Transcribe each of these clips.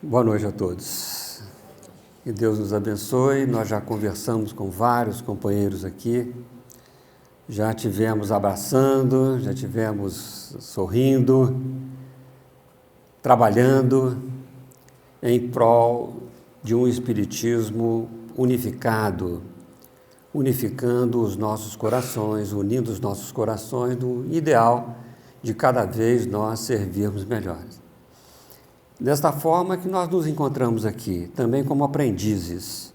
Boa noite a todos. Que Deus nos abençoe. Nós já conversamos com vários companheiros aqui, já tivemos abraçando, já tivemos sorrindo, trabalhando em prol de um espiritismo unificado, unificando os nossos corações, unindo os nossos corações no ideal de cada vez nós servirmos melhor. Desta forma que nós nos encontramos aqui, também como aprendizes.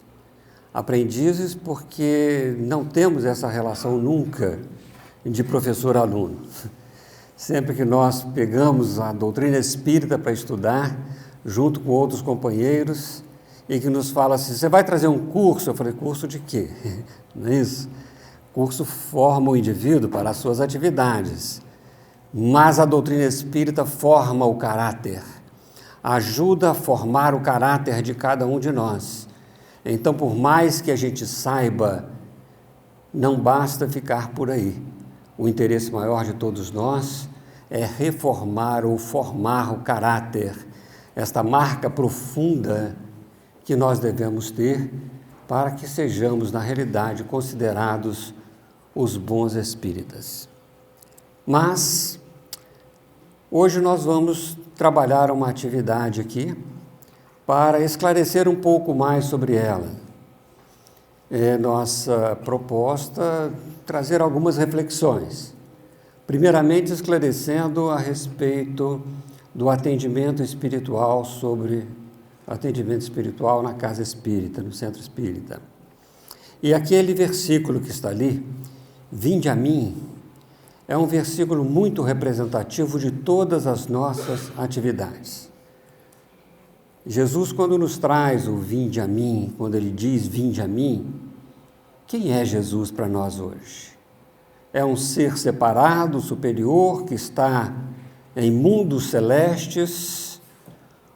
Aprendizes porque não temos essa relação nunca de professor-aluno. Sempre que nós pegamos a doutrina espírita para estudar, junto com outros companheiros, e que nos fala assim, você vai trazer um curso? Eu falei, curso de quê? Não é isso? Curso forma o indivíduo para as suas atividades, mas a doutrina espírita forma o caráter, ajuda a formar o caráter de cada um de nós. Então, por mais que a gente saiba, não basta ficar por aí. O interesse maior de todos nós é reformar ou formar o caráter, esta marca profunda que nós devemos ter para que sejamos, na realidade, considerados os bons espíritas. Mas hoje nós vamos trabalhar uma atividade aqui para esclarecer um pouco mais sobre ela. É nossa proposta trazer algumas reflexões. Primeiramente, esclarecendo a respeito do atendimento espiritual na casa espírita, no centro espírita. E aquele versículo que está ali, vinde a mim, é um versículo muito representativo de todas as nossas atividades. Jesus, quando nos traz o vinde a mim, quando ele diz vinde a mim, quem é Jesus para nós hoje? É um ser separado, superior, que está em mundos celestes,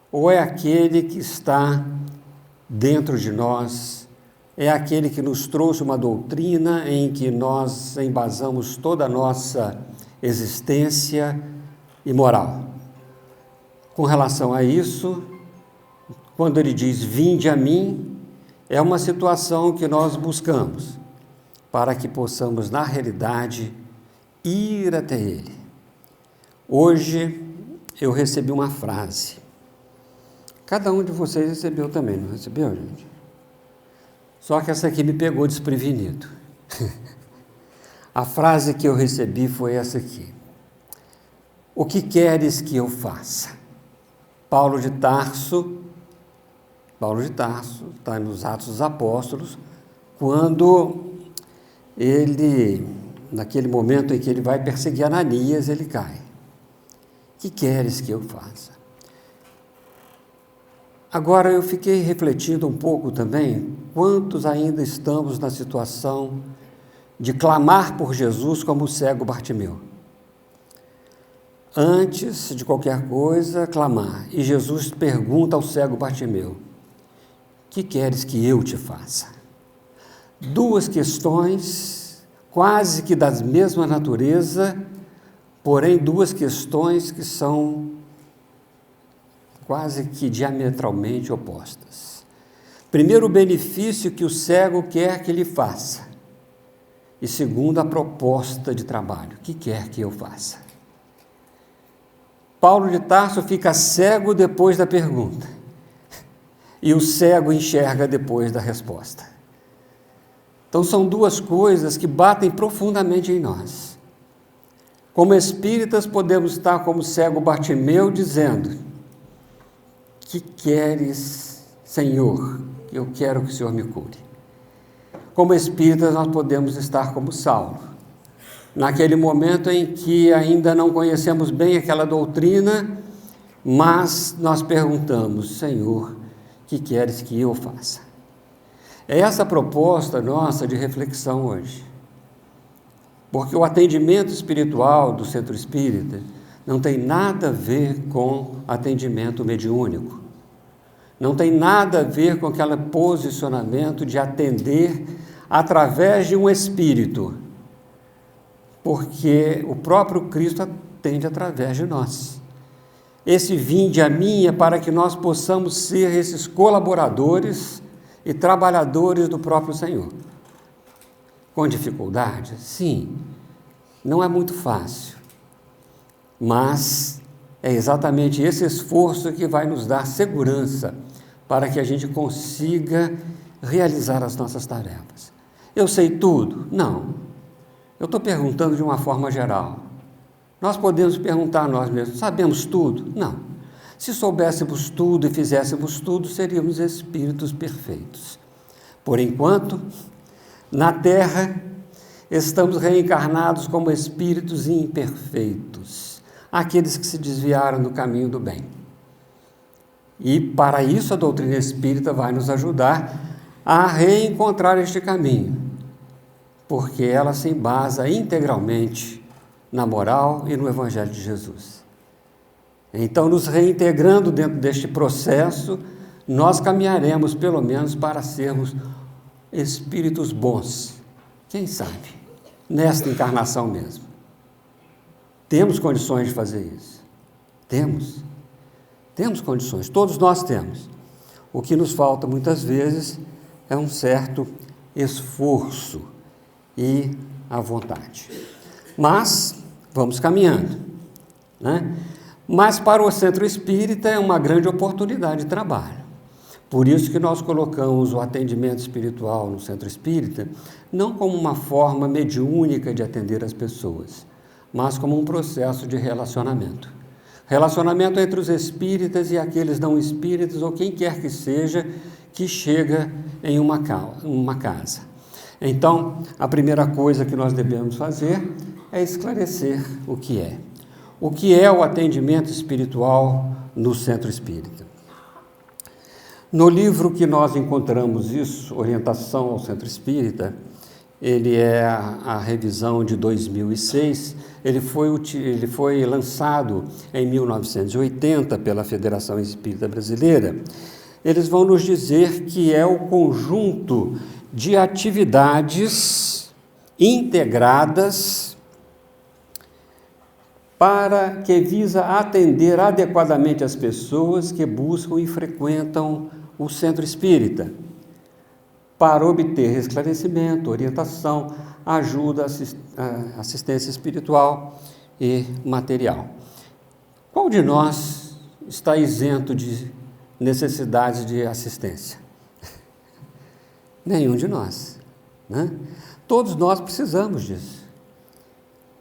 ou é aquele que está dentro de nós, é aquele que nos trouxe uma doutrina em que nós embasamos toda a nossa existência e moral? Com relação a isso, quando ele diz, vinde a mim, é uma situação que nós buscamos para que possamos, na realidade, ir até ele. Hoje, eu recebi uma frase. Cada um de vocês recebeu também, não recebeu, gente? Só que essa aqui me pegou desprevenido. A frase que eu recebi foi essa aqui. O que queres que eu faça? Paulo de Tarso está nos Atos dos Apóstolos, quando ele, naquele momento em que ele vai perseguir Ananias, ele cai. O que queres que eu faça? Agora, eu fiquei refletindo um pouco também, quantos ainda estamos na situação de clamar por Jesus como o cego Bartimeu. Antes de qualquer coisa, clamar. E Jesus pergunta ao cego Bartimeu, que queres que eu te faça? Duas questões, quase que da mesma natureza, porém duas questões que são quase que diametralmente opostas. Primeiro, o benefício que o cego quer que ele faça. E segundo, a proposta de trabalho. O que quer que eu faça? Paulo de Tarso fica cego depois da pergunta. E o cego enxerga depois da resposta. Então, são duas coisas que batem profundamente em nós. Como espíritas, podemos estar como cego Bartimeu, dizendo, que queres, Senhor? Eu quero que o Senhor me cure. Como espíritas, nós podemos estar como Saulo, naquele momento em que ainda não conhecemos bem aquela doutrina, mas nós perguntamos, Senhor, que queres que eu faça? É essa a proposta nossa de reflexão hoje. Porque o atendimento espiritual do centro espírita não tem nada a ver com atendimento mediúnico. Não tem nada a ver com aquele posicionamento de atender através de um espírito. Porque o próprio Cristo atende através de nós. esse vinde a mim é para que nós possamos ser esses colaboradores e trabalhadores do próprio Senhor. Com dificuldade? Sim, não é muito fácil, mas é exatamente esse esforço que vai nos dar segurança para que a gente consiga realizar as nossas tarefas. Eu sei tudo? Não. Eu estou perguntando de uma forma geral. Nós podemos perguntar a nós mesmos, sabemos tudo? Não. Se soubéssemos tudo e fizéssemos tudo, seríamos espíritos perfeitos. Por enquanto, na Terra, estamos reencarnados como espíritos imperfeitos, aqueles que se desviaram do caminho do bem. E para isso a doutrina espírita vai nos ajudar a reencontrar este caminho, porque ela se embasa integralmente na moral e no Evangelho de Jesus. Então, nos reintegrando dentro deste processo, nós caminharemos pelo menos para sermos espíritos bons. Quem sabe? Nesta encarnação mesmo. Temos condições de fazer isso. Temos condições, todos nós temos. O que nos falta muitas vezes é um certo esforço e a vontade. Mas vamos caminhando, né? Mas para o Centro Espírita é uma grande oportunidade de trabalho. Por isso que nós colocamos o atendimento espiritual no Centro Espírita não como uma forma mediúnica de atender as pessoas, mas como um processo de relacionamento. Relacionamento entre os espíritas e aqueles não espíritas, ou quem quer que seja, que chega em uma casa. Então, a primeira coisa que nós devemos fazer é esclarecer o que é. O que é o atendimento espiritual no Centro Espírita? No livro que nós encontramos isso, Orientação ao Centro Espírita, ele é a revisão de 2006, ele foi lançado em 1980 pela Federação Espírita Brasileira. Eles vão nos dizer que é o conjunto de atividades integradas para que visa atender adequadamente as pessoas que buscam e frequentam o Centro Espírita, para obter esclarecimento, orientação, ajuda, assistência espiritual e material. Qual de nós está isento de necessidades de assistência? Nenhum de nós, né? Todos nós precisamos disso.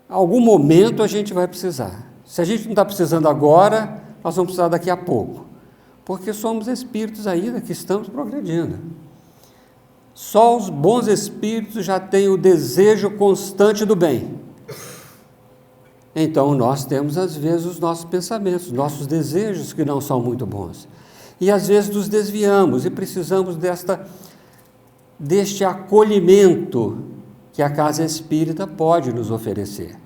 Algum momento a gente vai precisar. Se a gente não está precisando agora, nós vamos precisar daqui a pouco, porque somos espíritos ainda que estamos progredindo. Só os bons espíritos já têm o desejo constante do bem. Então, nós temos, às vezes, os nossos pensamentos, nossos desejos que não são muito bons. E, às vezes, nos desviamos e precisamos deste acolhimento que a casa espírita pode nos oferecer.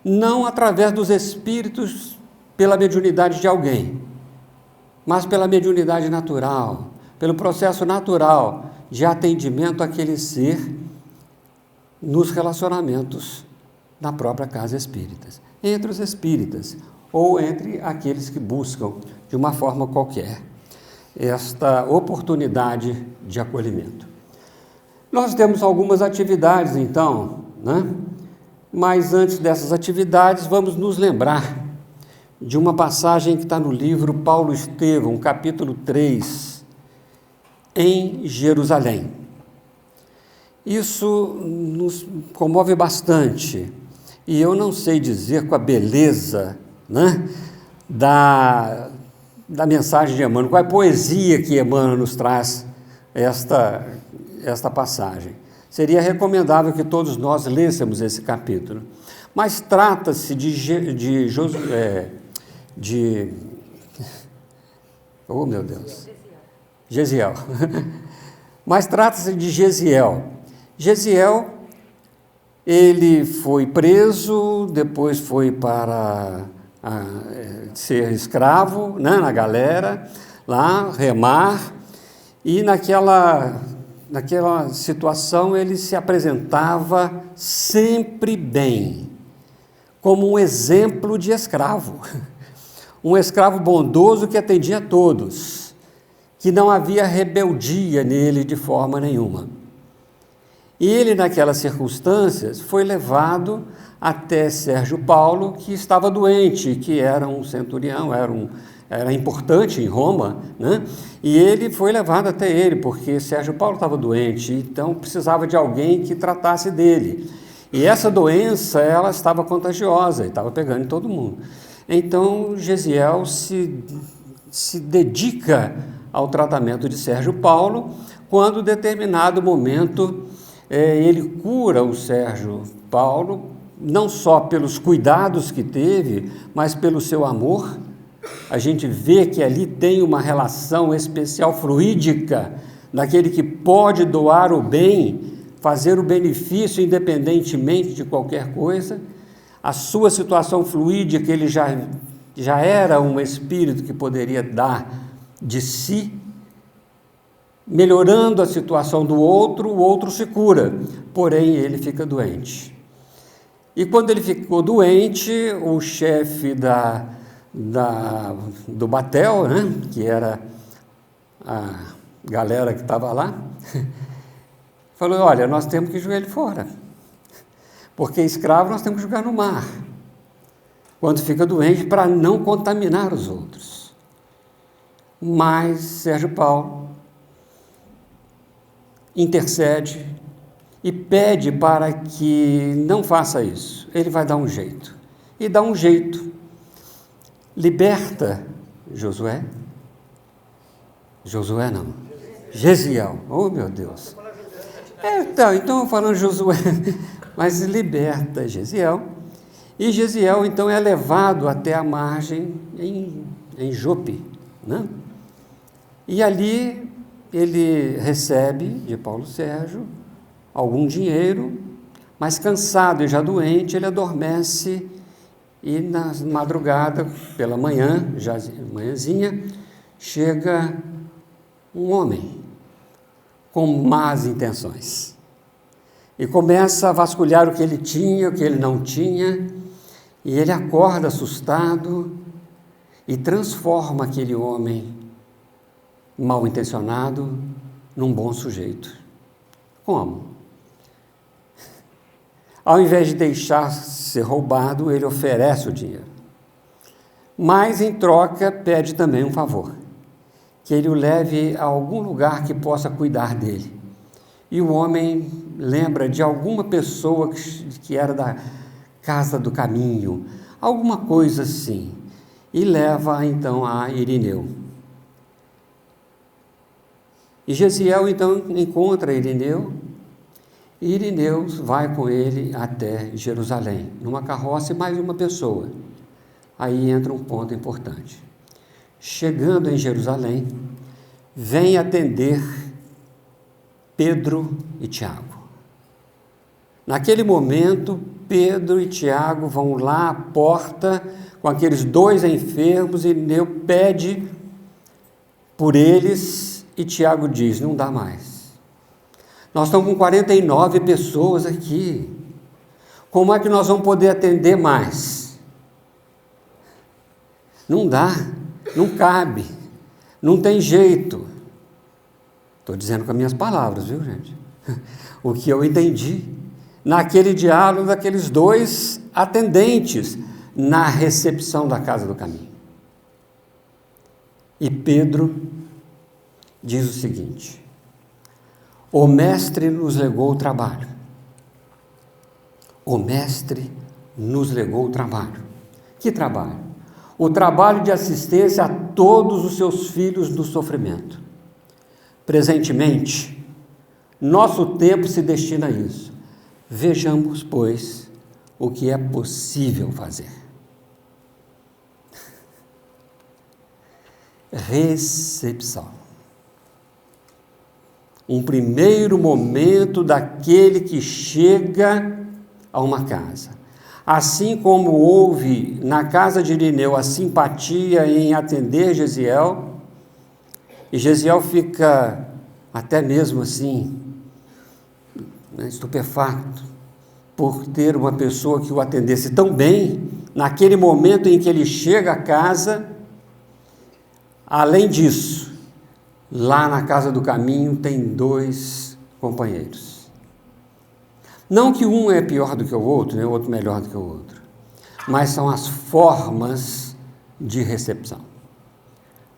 Não através dos espíritos pela mediunidade de alguém, mas pela mediunidade natural, pelo processo natural de atendimento àquele ser nos relacionamentos na própria casa espírita, entre os espíritas ou entre aqueles que buscam, de uma forma qualquer, esta oportunidade de acolhimento. Nós temos algumas atividades, então, né? Mas antes dessas atividades, vamos nos lembrar de uma passagem que está no livro Paulo Estevão, capítulo 3, em Jerusalém. Isso nos comove bastante, e eu não sei dizer com a beleza, né, da mensagem de Emmanuel, qual é a poesia que Emmanuel nos traz esta passagem. Seria recomendável que todos nós lêssemos esse capítulo, mas trata-se oh meu Deus, Gesiel, mas trata-se de Gesiel. Gesiel, ele foi preso, depois foi para ser escravo, né, na galera, lá, remar, e naquela situação ele se apresentava sempre bem, como um exemplo de escravo, um escravo bondoso que atendia a todos, que não havia rebeldia nele de forma nenhuma. E ele, naquelas circunstâncias, foi levado até Sérgio Paulo, que estava doente, que era um centurião, era importante em Roma, né? E ele foi levado até ele, porque Sérgio Paulo estava doente, então precisava de alguém que tratasse dele. E essa doença, ela estava contagiosa, e estava pegando em todo mundo. Então, Gesiel se dedica ao tratamento de Sérgio Paulo, quando, em determinado momento, ele cura o Sérgio Paulo, não só pelos cuidados que teve, mas pelo seu amor. A gente vê que ali tem uma relação especial fluídica, daquele que pode doar o bem, fazer o benefício independentemente de qualquer coisa. A sua situação fluídica, ele já era um espírito que poderia dar de si, melhorando a situação do outro, o outro se cura, porém ele fica doente. E quando ele ficou doente, o chefe do batel, né, que era a galera que estava lá, falou: olha, nós temos que jogar ele fora, porque escravo nós temos que jogar no mar, quando fica doente, para não contaminar os outros. Mas Sérgio Paulo intercede e pede para que não faça isso. Ele vai dar um jeito. E dá um jeito. Liberta Josué. Josué não. Gesiel. Oh, meu Deus. Então falando Josué, mas liberta Gesiel. E Gesiel, então, é levado até a margem em Jope, né? E ali ele recebe de Paulo Sérgio algum dinheiro, mas cansado e já doente, ele adormece, e na madrugada, pela manhã, já manhãzinha, chega um homem com más intenções e começa a vasculhar o que ele tinha, o que ele não tinha, e ele acorda assustado e transforma aquele homem mal intencionado num bom sujeito. Como? Ao invés de deixar ser roubado, ele oferece o dinheiro. Mas, em troca, pede também um favor: que ele o leve a algum lugar que possa cuidar dele. E o homem lembra de alguma pessoa que era da casa do caminho, alguma coisa assim, e leva então a Irineu. E Gesiel então encontra Irineu, e Irineu vai com ele até Jerusalém, numa carroça e mais uma pessoa. Aí entra um ponto importante. Chegando em Jerusalém, vem atender Pedro e Tiago. Naquele momento, Pedro e Tiago vão lá à porta com aqueles dois enfermos, e Irineu pede por eles, e Tiago diz: não dá mais. Nós estamos com 49 pessoas aqui. Como é que nós vamos poder atender mais? Não dá, não cabe, não tem jeito. Estou dizendo com as minhas palavras, viu, gente? O que eu entendi naquele diálogo daqueles dois atendentes na recepção da casa do caminho. E Pedro diz o seguinte: o mestre nos legou o trabalho. O mestre nos legou o trabalho. Que trabalho? O trabalho de assistência a todos os seus filhos no sofrimento. Presentemente, nosso tempo se destina a isso. Vejamos, pois, o que é possível fazer. Recepção. Um primeiro momento daquele que chega a uma casa. Assim como houve na casa de Irineu a simpatia em atender Gesiel, e Gesiel fica até mesmo assim, estupefato, por ter uma pessoa que o atendesse tão bem, naquele momento em que ele chega à casa, Além disso, lá na Casa do Caminho tem 2 companheiros. Não que um é pior do que o outro, nem o outro melhor do que o outro, mas são as formas de recepção.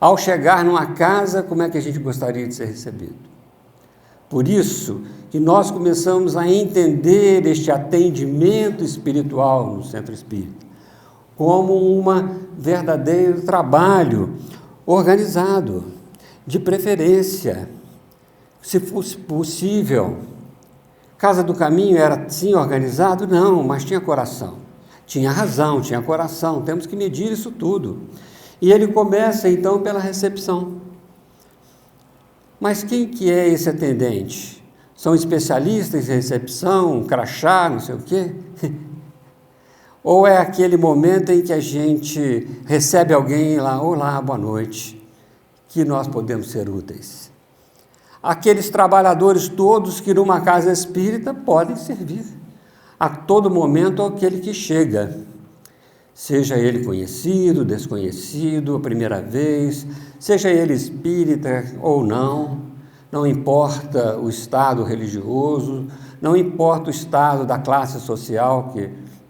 Ao chegar numa casa, como é que a gente gostaria de ser recebido? Por isso que nós começamos a entender este atendimento espiritual no Centro Espírita como um verdadeiro trabalho organizado, de preferência, se fosse possível. Casa do Caminho era sim organizado? Não, mas tinha coração. Tinha razão, tinha coração, temos que medir isso tudo. E ele começa então pela recepção. Mas quem que é esse atendente? São especialistas em recepção, crachá, não sei o quê? Ou é aquele momento em que a gente recebe alguém lá, olá, boa noite, que nós podemos ser úteis? Aqueles trabalhadores todos que numa casa espírita podem servir a todo momento aquele que chega, seja ele conhecido, desconhecido, a primeira vez, seja ele espírita ou não, não importa o estado religioso, não importa o estado da classe social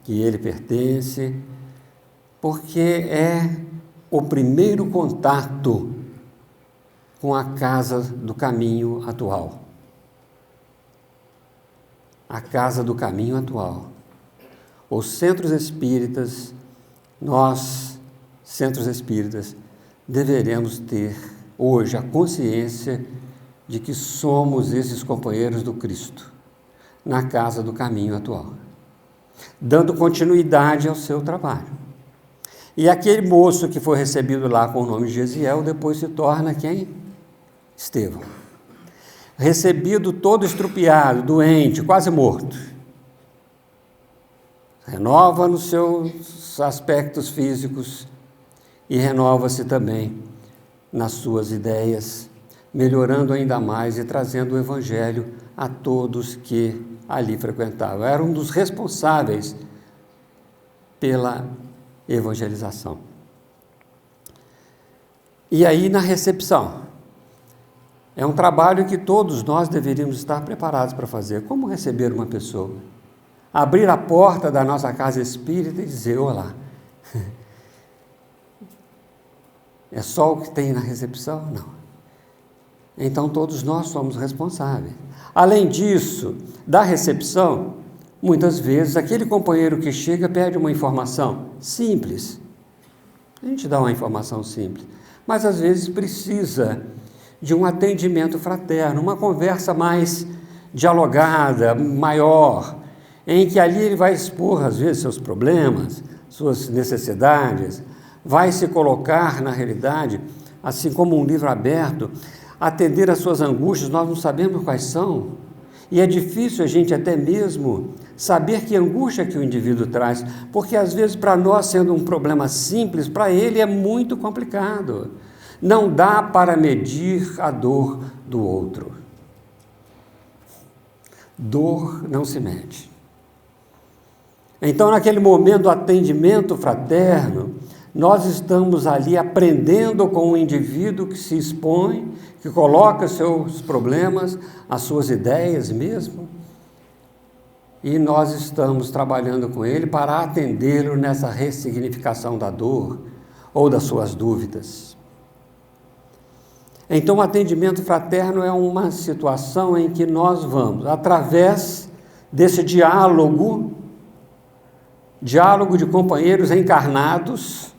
que ele pertence, porque é o primeiro contato com a Casa do Caminho atual. A Casa do Caminho atual. Os centros espíritas, nós, centros espíritas, deveremos ter hoje a consciência de que somos esses companheiros do Cristo na Casa do Caminho atual, dando continuidade ao seu trabalho. E aquele moço que foi recebido lá com o nome de Gesiel, depois se torna quem? Estevão. Recebido todo estrupiado, doente, quase morto. Renova nos seus aspectos físicos e renova-se também nas suas ideias, melhorando ainda mais e trazendo o Evangelho a todos que ali frequentavam. Era um dos responsáveis pela evangelização. E aí, na recepção, é um trabalho que todos nós deveríamos estar preparados para fazer. Como receber uma pessoa? Abrir a porta da nossa casa espírita e dizer, olá. É só o que tem na recepção? Não. Então, todos nós somos responsáveis. Além disso, da recepção, muitas vezes, aquele companheiro que chega pede uma informação simples. A gente dá uma informação simples, mas às vezes precisa de um atendimento fraterno, uma conversa mais dialogada, maior, em que ali ele vai expor, às vezes, seus problemas, suas necessidades, vai se colocar, na realidade, assim como um livro aberto, atender às suas angústias. Nós não sabemos quais são, e é difícil a gente até mesmo saber que angústia que o indivíduo traz, porque às vezes para nós, sendo um problema simples, para ele é muito complicado. Não dá para medir a dor do outro. Dor não se mede. Então, naquele momento do atendimento fraterno, nós estamos ali aprendendo com o indivíduo que se expõe, que coloca seus problemas, as suas ideias mesmo, e nós estamos trabalhando com ele para atendê-lo nessa ressignificação da dor ou das suas dúvidas. Então, o atendimento fraterno é uma situação em que nós vamos, através desse diálogo de companheiros encarnados,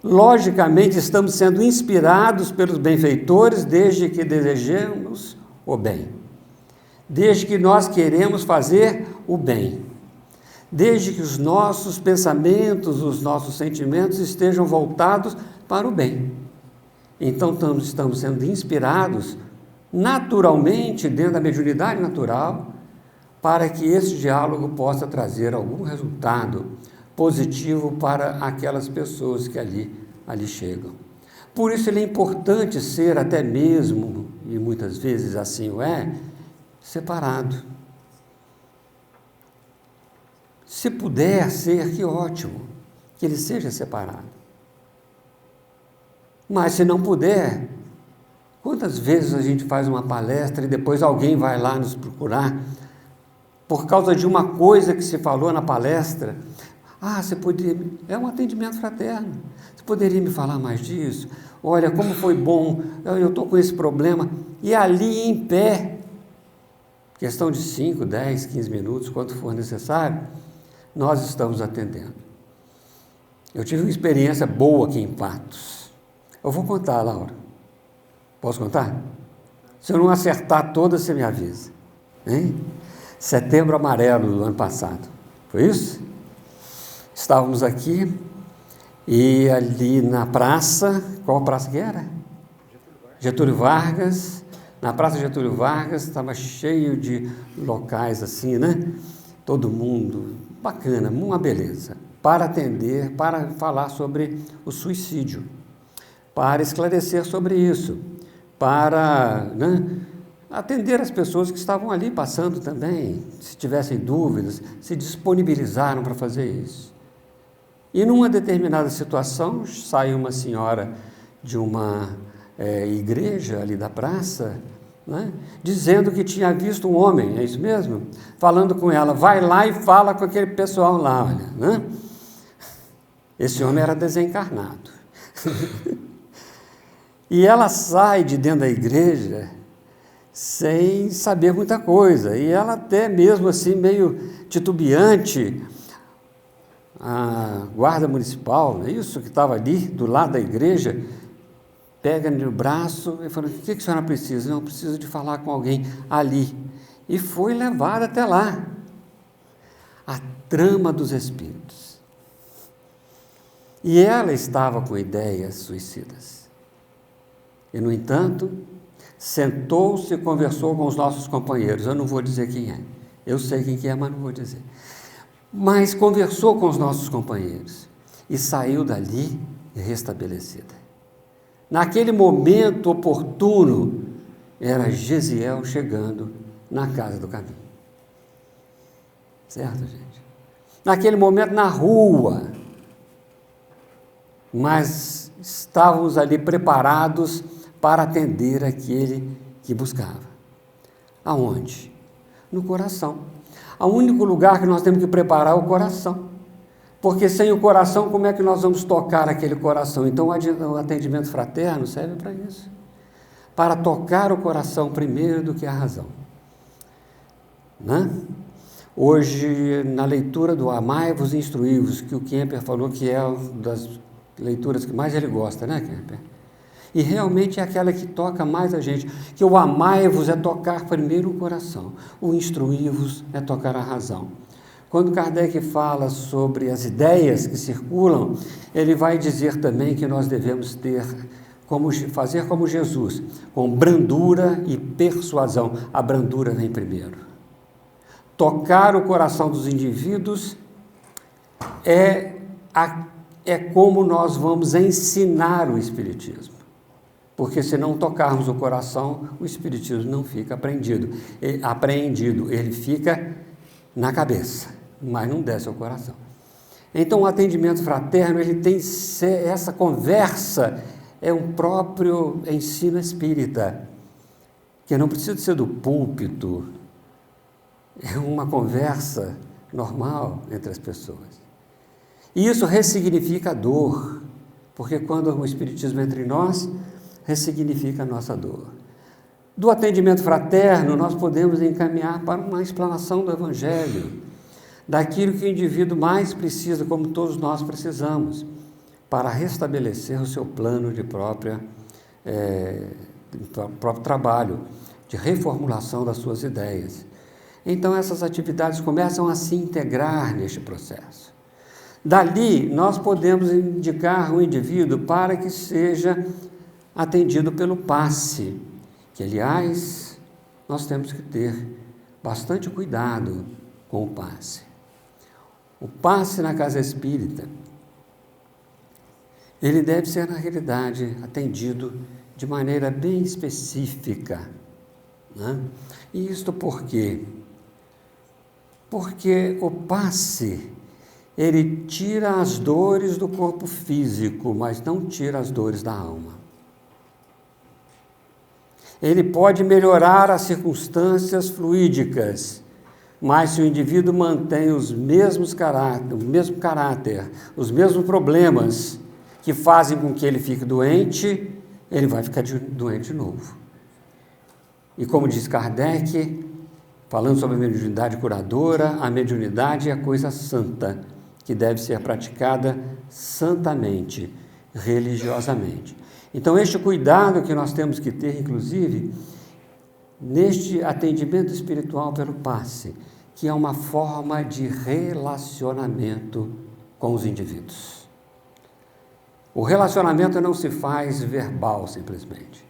logicamente estamos sendo inspirados pelos benfeitores desde que desejamos o bem, desde que nós queremos fazer o bem, desde que os nossos pensamentos, os nossos sentimentos estejam voltados para o bem. Então, estamos sendo inspirados naturalmente, dentro da mediunidade natural, para que esse diálogo possa trazer algum resultado positivo para aquelas pessoas que ali chegam. Por isso, ele é importante ser até mesmo, e muitas vezes assim o é, separado. Se puder ser, que ótimo, que ele seja separado. Mas se não puder, quantas vezes a gente faz uma palestra e depois alguém vai lá nos procurar por causa de uma coisa que se falou na palestra? Você poderia... É um atendimento fraterno. Você poderia me falar mais disso? Olha, como foi bom, eu estou com esse problema. E ali em pé, questão de 5, 10, 15 minutos, quanto for necessário, nós estamos atendendo. Eu tive uma experiência boa aqui em Patos. Eu vou contar, Laura. Posso contar? Se eu não acertar todas, você me avisa. Hein? Setembro Amarelo do ano passado. Foi isso? Estávamos aqui e ali na praça, qual praça que era? Getúlio Vargas. Na praça Getúlio Vargas estava cheio de locais assim, né? Todo mundo, bacana, uma beleza, para atender, para falar sobre o suicídio, para esclarecer sobre isso, para, né, atender as pessoas que estavam ali passando também, se tivessem dúvidas, se disponibilizaram para fazer isso. E numa determinada situação, saiu uma senhora de uma igreja ali da praça, né, dizendo que tinha visto um homem, é isso mesmo? Falando com ela, vai lá e fala com aquele pessoal lá, olha, né? Esse homem era desencarnado. E ela sai de dentro da igreja sem saber muita coisa, e ela até mesmo assim meio titubeante, a guarda municipal, não é isso, que estava ali do lado da igreja, pega no braço e fala, o que a senhora precisa? Não, preciso de falar com alguém ali. E foi levada até lá. A trama dos espíritos. E ela estava com ideias suicidas. E, no entanto, sentou-se e conversou com os nossos companheiros. Eu não vou dizer quem é. Eu sei quem que é, mas não vou dizer. Mas conversou com os nossos companheiros e saiu dali restabelecida. Naquele momento oportuno, era Gesiel chegando na casa do caminho. Certo, gente? Naquele momento, na rua, mas estávamos ali preparados para atender aquele que buscava. Aonde? No coração. O único lugar que nós temos que preparar é o coração. Porque sem o coração, como é que nós vamos tocar aquele coração? Então, o atendimento fraterno serve para isso. Para tocar o coração primeiro do que a razão. Né? Hoje, na leitura do Amai-vos e Instruí-vos, que o Kemper falou que é uma das leituras que mais ele gosta, né, Kemper? E realmente é aquela que toca mais a gente, que o amai-vos é tocar primeiro o coração, o instruí-vos é tocar a razão. Quando Kardec fala sobre as ideias que circulam, ele vai dizer também que nós devemos fazer como Jesus, com brandura e persuasão. A brandura vem primeiro. Tocar o coração dos indivíduos é como nós vamos ensinar o Espiritismo. Porque se não tocarmos o coração, o Espiritismo não fica apreendido, ele fica na cabeça, mas não desce ao coração. Então, o atendimento fraterno, ele tem essa conversa, é um próprio ensino espírita, que não precisa ser do púlpito, é uma conversa normal entre as pessoas. E isso ressignifica a dor, porque quando o Espiritismo entra em nós, ressignifica a nossa dor. Do atendimento fraterno, nós podemos encaminhar para uma explanação do Evangelho, daquilo que o indivíduo mais precisa, como todos nós precisamos, para restabelecer o seu plano de próprio trabalho, de reformulação das suas ideias. Então, essas atividades começam a se integrar neste processo. Dali, nós podemos indicar o indivíduo para que seja atendido pelo passe, que, aliás, nós temos que ter bastante cuidado com o passe. O passe na casa espírita, ele deve ser, na realidade, atendido de maneira bem específica. Né? E isto por quê? Porque o passe, ele tira as dores do corpo físico, mas não tira as dores da alma. Ele pode melhorar as circunstâncias fluídicas, mas se o indivíduo mantém o mesmo caráter, os mesmos problemas que fazem com que ele fique doente, ele vai ficar doente de novo. E como diz Kardec, falando sobre a mediunidade curadora, a mediunidade é coisa santa, que deve ser praticada santamente, religiosamente. Então, este cuidado que nós temos que ter, inclusive, neste atendimento espiritual pelo passe, que é uma forma de relacionamento com os indivíduos. O relacionamento não se faz verbal, simplesmente.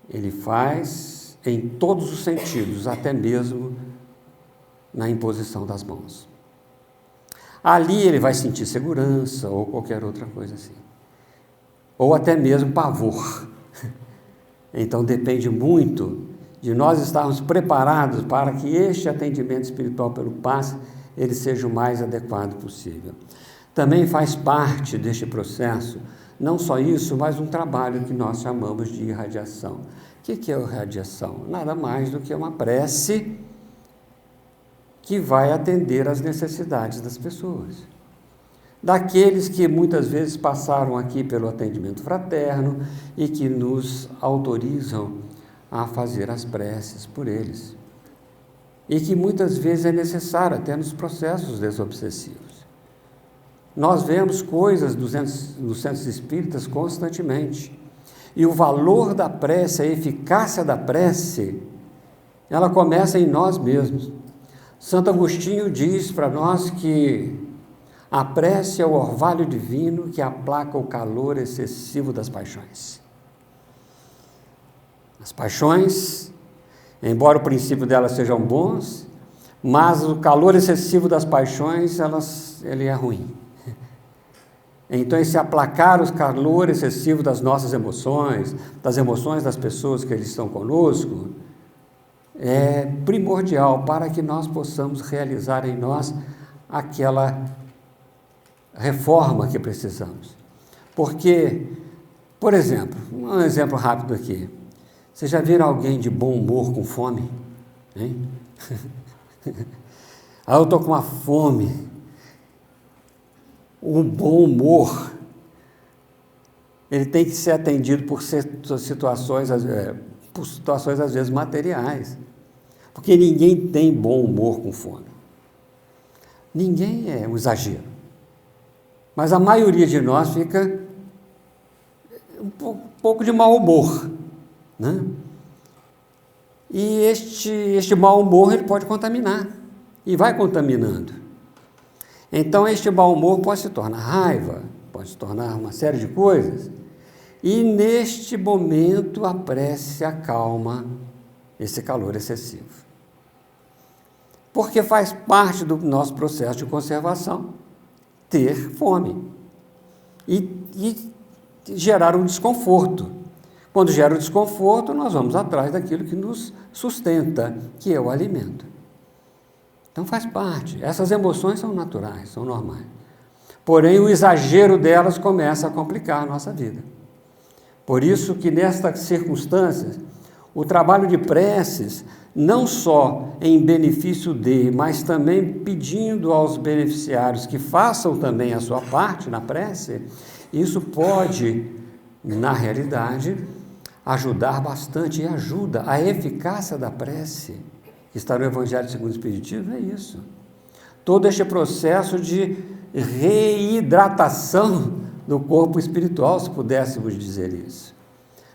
Ele faz em todos os sentidos, até mesmo na imposição das mãos. Ali ele vai sentir segurança ou qualquer outra coisa assim. Ou até mesmo pavor. Então depende muito de nós estarmos preparados para que este atendimento espiritual pelo passe ele seja o mais adequado possível. Também faz parte deste processo, não só isso, mas um trabalho que nós chamamos de irradiação. O que é irradiação? Nada mais do que uma prece que vai atender às necessidades das pessoas. Daqueles que muitas vezes passaram aqui pelo atendimento fraterno e que nos autorizam a fazer as preces por eles. E que muitas vezes é necessário até nos processos desobsessivos. Nós vemos coisas nos centros espíritas constantemente. E o valor da prece, a eficácia da prece, ela começa em nós mesmos. Santo Agostinho diz para nós que a prece é o orvalho divino que aplaca o calor excessivo das paixões. As paixões, embora o princípio delas sejam bons, mas o calor excessivo das paixões, ele é ruim. Então, esse aplacar o calor excessivo das nossas emoções, das emoções das pessoas que eles estão conosco, é primordial para que nós possamos realizar em nós aquela reforma que precisamos. Porque, por exemplo, um exemplo rápido aqui. Vocês já viram alguém de bom humor com fome? Hein? Eu estou com uma fome. O bom humor, ele tem que ser atendido por situações às vezes materiais. Porque ninguém tem bom humor com fome. Ninguém é um exagero. Mas a maioria de nós fica um pouco de mau humor, né? E este mau humor ele pode contaminar, e vai contaminando. Então este mau humor pode se tornar raiva, pode se tornar uma série de coisas, e neste momento a prece acalma esse calor excessivo. Porque faz parte do nosso processo de conservação ter fome e gerar um desconforto. Quando gera o desconforto, nós vamos atrás daquilo que nos sustenta, que é o alimento. Então faz parte. Essas emoções são naturais, são normais. Porém, o exagero delas começa a complicar a nossa vida. Por isso que nestas circunstâncias, o trabalho de preces, não só em benefício de, mas também pedindo aos beneficiários que façam também a sua parte na prece, isso pode, na realidade, ajudar bastante e ajuda. A eficácia da prece, que está no Evangelho segundo o Espiritismo, é isso. Todo este processo de reidratação do corpo espiritual, se pudéssemos dizer isso.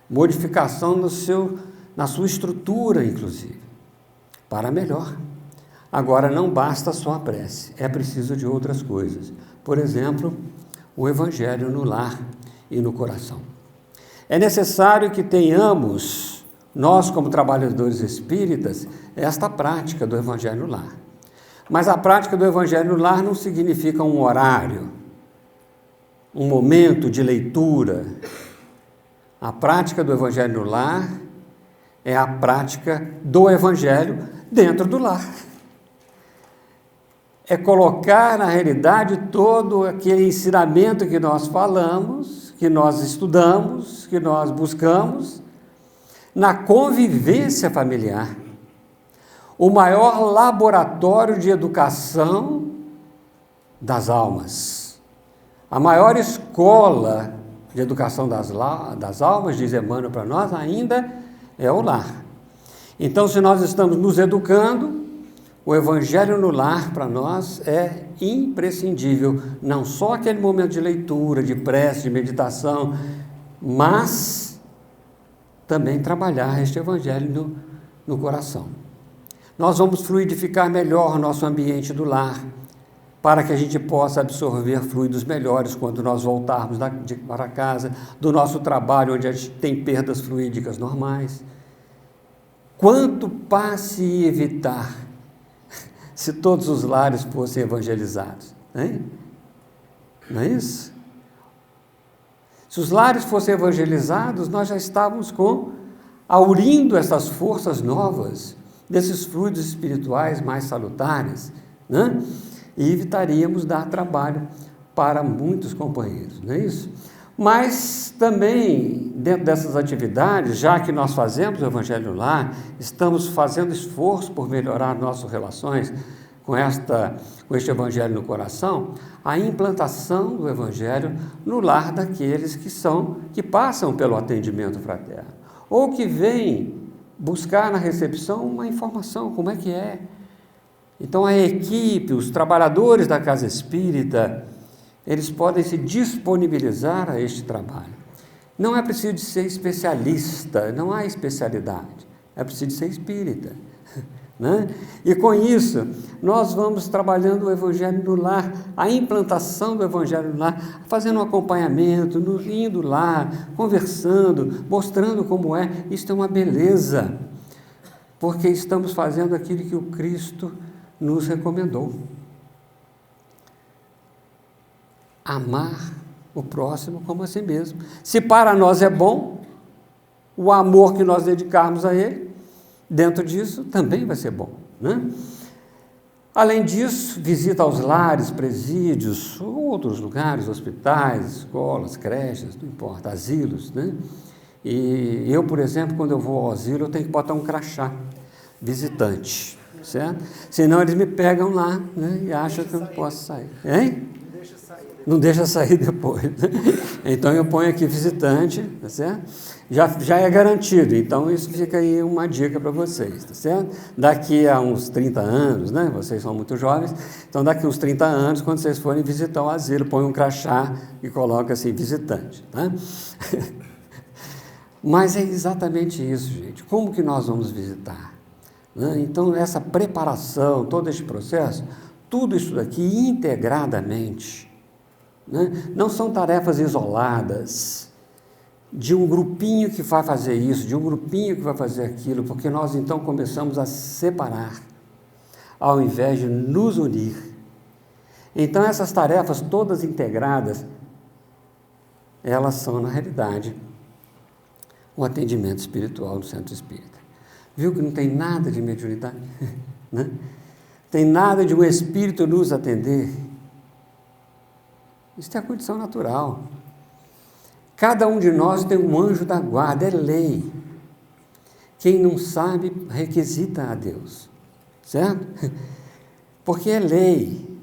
Modificação na sua estrutura, inclusive, para melhor. Agora, não basta só a prece, é preciso de outras coisas. Por exemplo, o Evangelho no lar e no coração. É necessário que tenhamos, nós como trabalhadores espíritas, esta prática do Evangelho no lar. Mas a prática do Evangelho no lar não significa um horário, um momento de leitura. A prática do Evangelho no lar é a prática do Evangelho dentro do lar. É colocar na realidade todo aquele ensinamento que nós falamos, que nós estudamos, que nós buscamos, na convivência familiar, o maior laboratório de educação das almas, a maior escola de educação das almas, diz Emmanuel para nós, ainda é o lar. Então, se nós estamos nos educando, o Evangelho no lar para nós é imprescindível, não só aquele momento de leitura, de prece, de meditação, mas também trabalhar este Evangelho no coração. Nós vamos fluidificar melhor o nosso ambiente do lar, para que a gente possa absorver fluidos melhores quando nós voltarmos para casa, do nosso trabalho, onde a gente tem perdas fluídicas normais. Quanto passe evitar se todos os lares fossem evangelizados, hein? Não é isso? Se os lares fossem evangelizados, nós já estávamos aurindo essas forças novas, desses fluidos espirituais mais salutares, né? E evitaríamos dar trabalho para muitos companheiros, não é isso? Mas também, dentro dessas atividades, já que nós fazemos o Evangelho lá, estamos fazendo esforço por melhorar nossas relações com este Evangelho no coração, a implantação do Evangelho no lar daqueles que passam pelo atendimento fraterno, ou que vêm buscar na recepção uma informação, como é que é. Então, a equipe, os trabalhadores da casa espírita, eles podem se disponibilizar a este trabalho. Não é preciso de ser especialista, não há especialidade, é preciso ser espírita, né? E com isso, nós vamos trabalhando o Evangelho no lar, a implantação do Evangelho no lar, fazendo um acompanhamento, indo lá, conversando, mostrando como é. Isso é uma beleza, porque estamos fazendo aquilo que o Cristo nos recomendou: amar o próximo como a si mesmo. Se para nós é bom, o amor que nós dedicarmos a ele, dentro disso também vai ser bom, né? Além disso, visita aos lares, presídios, outros lugares, hospitais, escolas, creches, não importa, asilos, né? E eu, por exemplo, quando eu vou ao asilo, eu tenho que botar um crachá, visitante, certo? Senão eles me pegam lá, né, e acham que eu não posso sair. Hein? Não deixa sair depois. Então eu ponho aqui visitante, tá certo? Já é garantido, então isso fica aí uma dica para vocês, tá certo? Daqui a uns 30 anos, né? Vocês são muito jovens, então daqui a uns 30 anos, quando vocês forem visitar o asilo, põe um crachá e coloca assim, visitante, tá? Mas é exatamente isso, gente. Como que nós vamos visitar? Né? Então, essa preparação, todo este processo, tudo isso daqui integradamente, né? Não são tarefas isoladas de um grupinho que vai fazer isso, de um grupinho que vai fazer aquilo, porque nós então começamos a separar, ao invés de nos unir. Então, essas tarefas todas integradas, elas são, na realidade, o atendimento espiritual no centro espírita. Viu que não tem nada de mediunidade? Né? Tem nada de um espírito nos atender. Isso é a condição natural. Cada um de nós tem um anjo da guarda, é lei. Quem não sabe, requisita a Deus, certo? Porque é lei.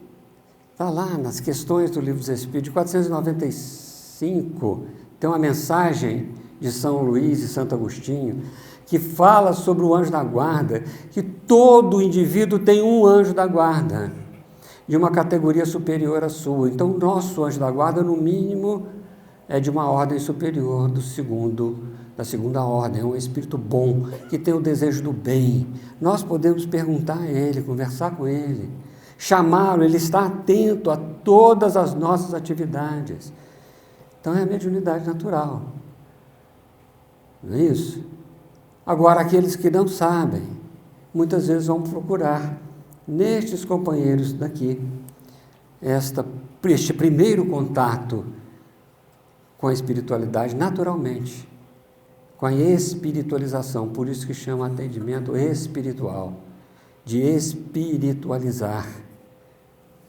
Está lá nas questões do Livro dos Espíritos, de 495, tem uma mensagem de São Luís e Santo Agostinho, que fala sobre o anjo da guarda, que todo indivíduo tem um anjo da guarda, de uma categoria superior à sua. Então, o nosso anjo da guarda, no mínimo, é de uma ordem superior da segunda ordem, é um espírito bom, que tem o desejo do bem. Nós podemos perguntar a ele, conversar com ele, chamá-lo, ele está atento a todas as nossas atividades. Então, é a mediunidade natural. Não é isso? Agora, aqueles que não sabem, muitas vezes vão procurar nestes companheiros daqui este primeiro contato com a espiritualidade naturalmente, com a espiritualização, por isso que chama atendimento espiritual, de espiritualizar,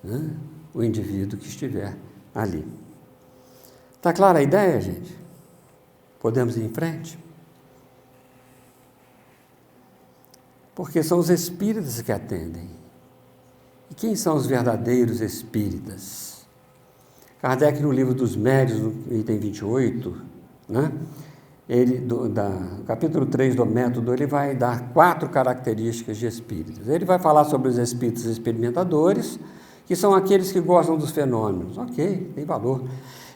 né, o indivíduo que estiver ali. Está clara a ideia, gente? Podemos ir em frente? porque são os espíritas que atendem. E quem são os verdadeiros espíritas? Kardec, no livro dos Médiuns, no item 28, né? Capítulo 3 do método, ele vai dar 4 características de espíritas. Ele vai falar sobre os espíritos experimentadores, que são aqueles que gostam dos fenômenos. Ok, tem valor.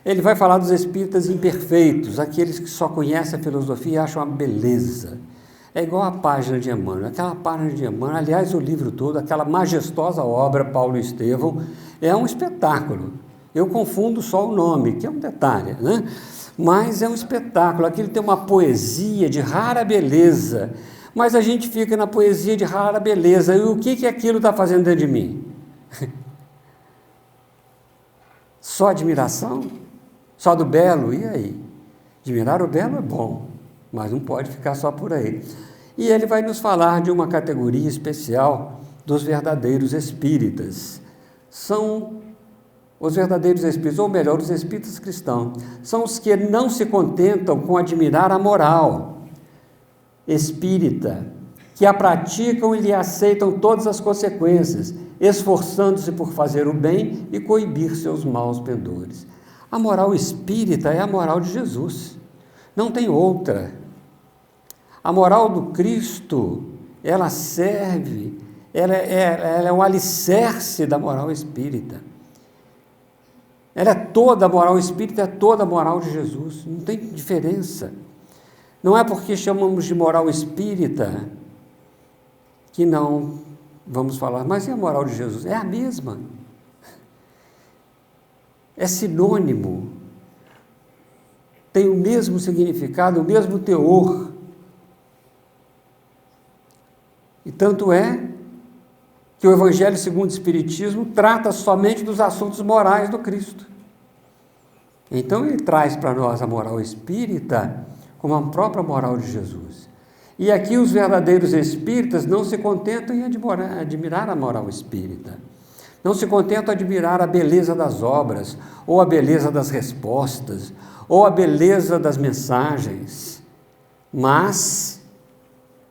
Ele vai falar dos espíritas imperfeitos, aqueles que só conhecem a filosofia e acham uma beleza. É igual a página de Emmanuel. Aquela página de Emmanuel, aliás, o livro todo, aquela majestosa obra, Paulo e Estevão, é um espetáculo. Eu confundo só o nome, que é um detalhe, né? Mas é um espetáculo. Aquilo tem uma poesia de rara beleza. Mas a gente fica na poesia de rara beleza. E o que aquilo está fazendo dentro de mim? Só admiração? Só do belo? E aí? Admirar o belo é bom, mas não pode ficar só por aí. E ele vai nos falar de uma categoria especial dos verdadeiros espíritas. São os verdadeiros espíritas, ou melhor, os espíritas cristãos, são os que não se contentam com admirar a moral espírita, que a praticam e lhe aceitam todas as consequências, esforçando-se por fazer o bem e coibir seus maus pendores. A moral espírita é a moral de Jesus, não tem outra. A moral do Cristo, ela serve, ela é um alicerce da moral espírita. Ela é toda a moral espírita, é toda a moral de Jesus, não tem diferença. Não é porque chamamos de moral espírita que não vamos falar, mas e a moral de Jesus? É a mesma. É sinônimo. Tem o mesmo significado, o mesmo teor. E tanto é que o Evangelho segundo o Espiritismo trata somente dos assuntos morais do Cristo. Então ele traz para nós a moral espírita como a própria moral de Jesus. E aqui os verdadeiros espíritas não se contentam em admirar a moral espírita. Não se contentam em admirar a beleza das obras, ou a beleza das respostas, ou a beleza das mensagens, mas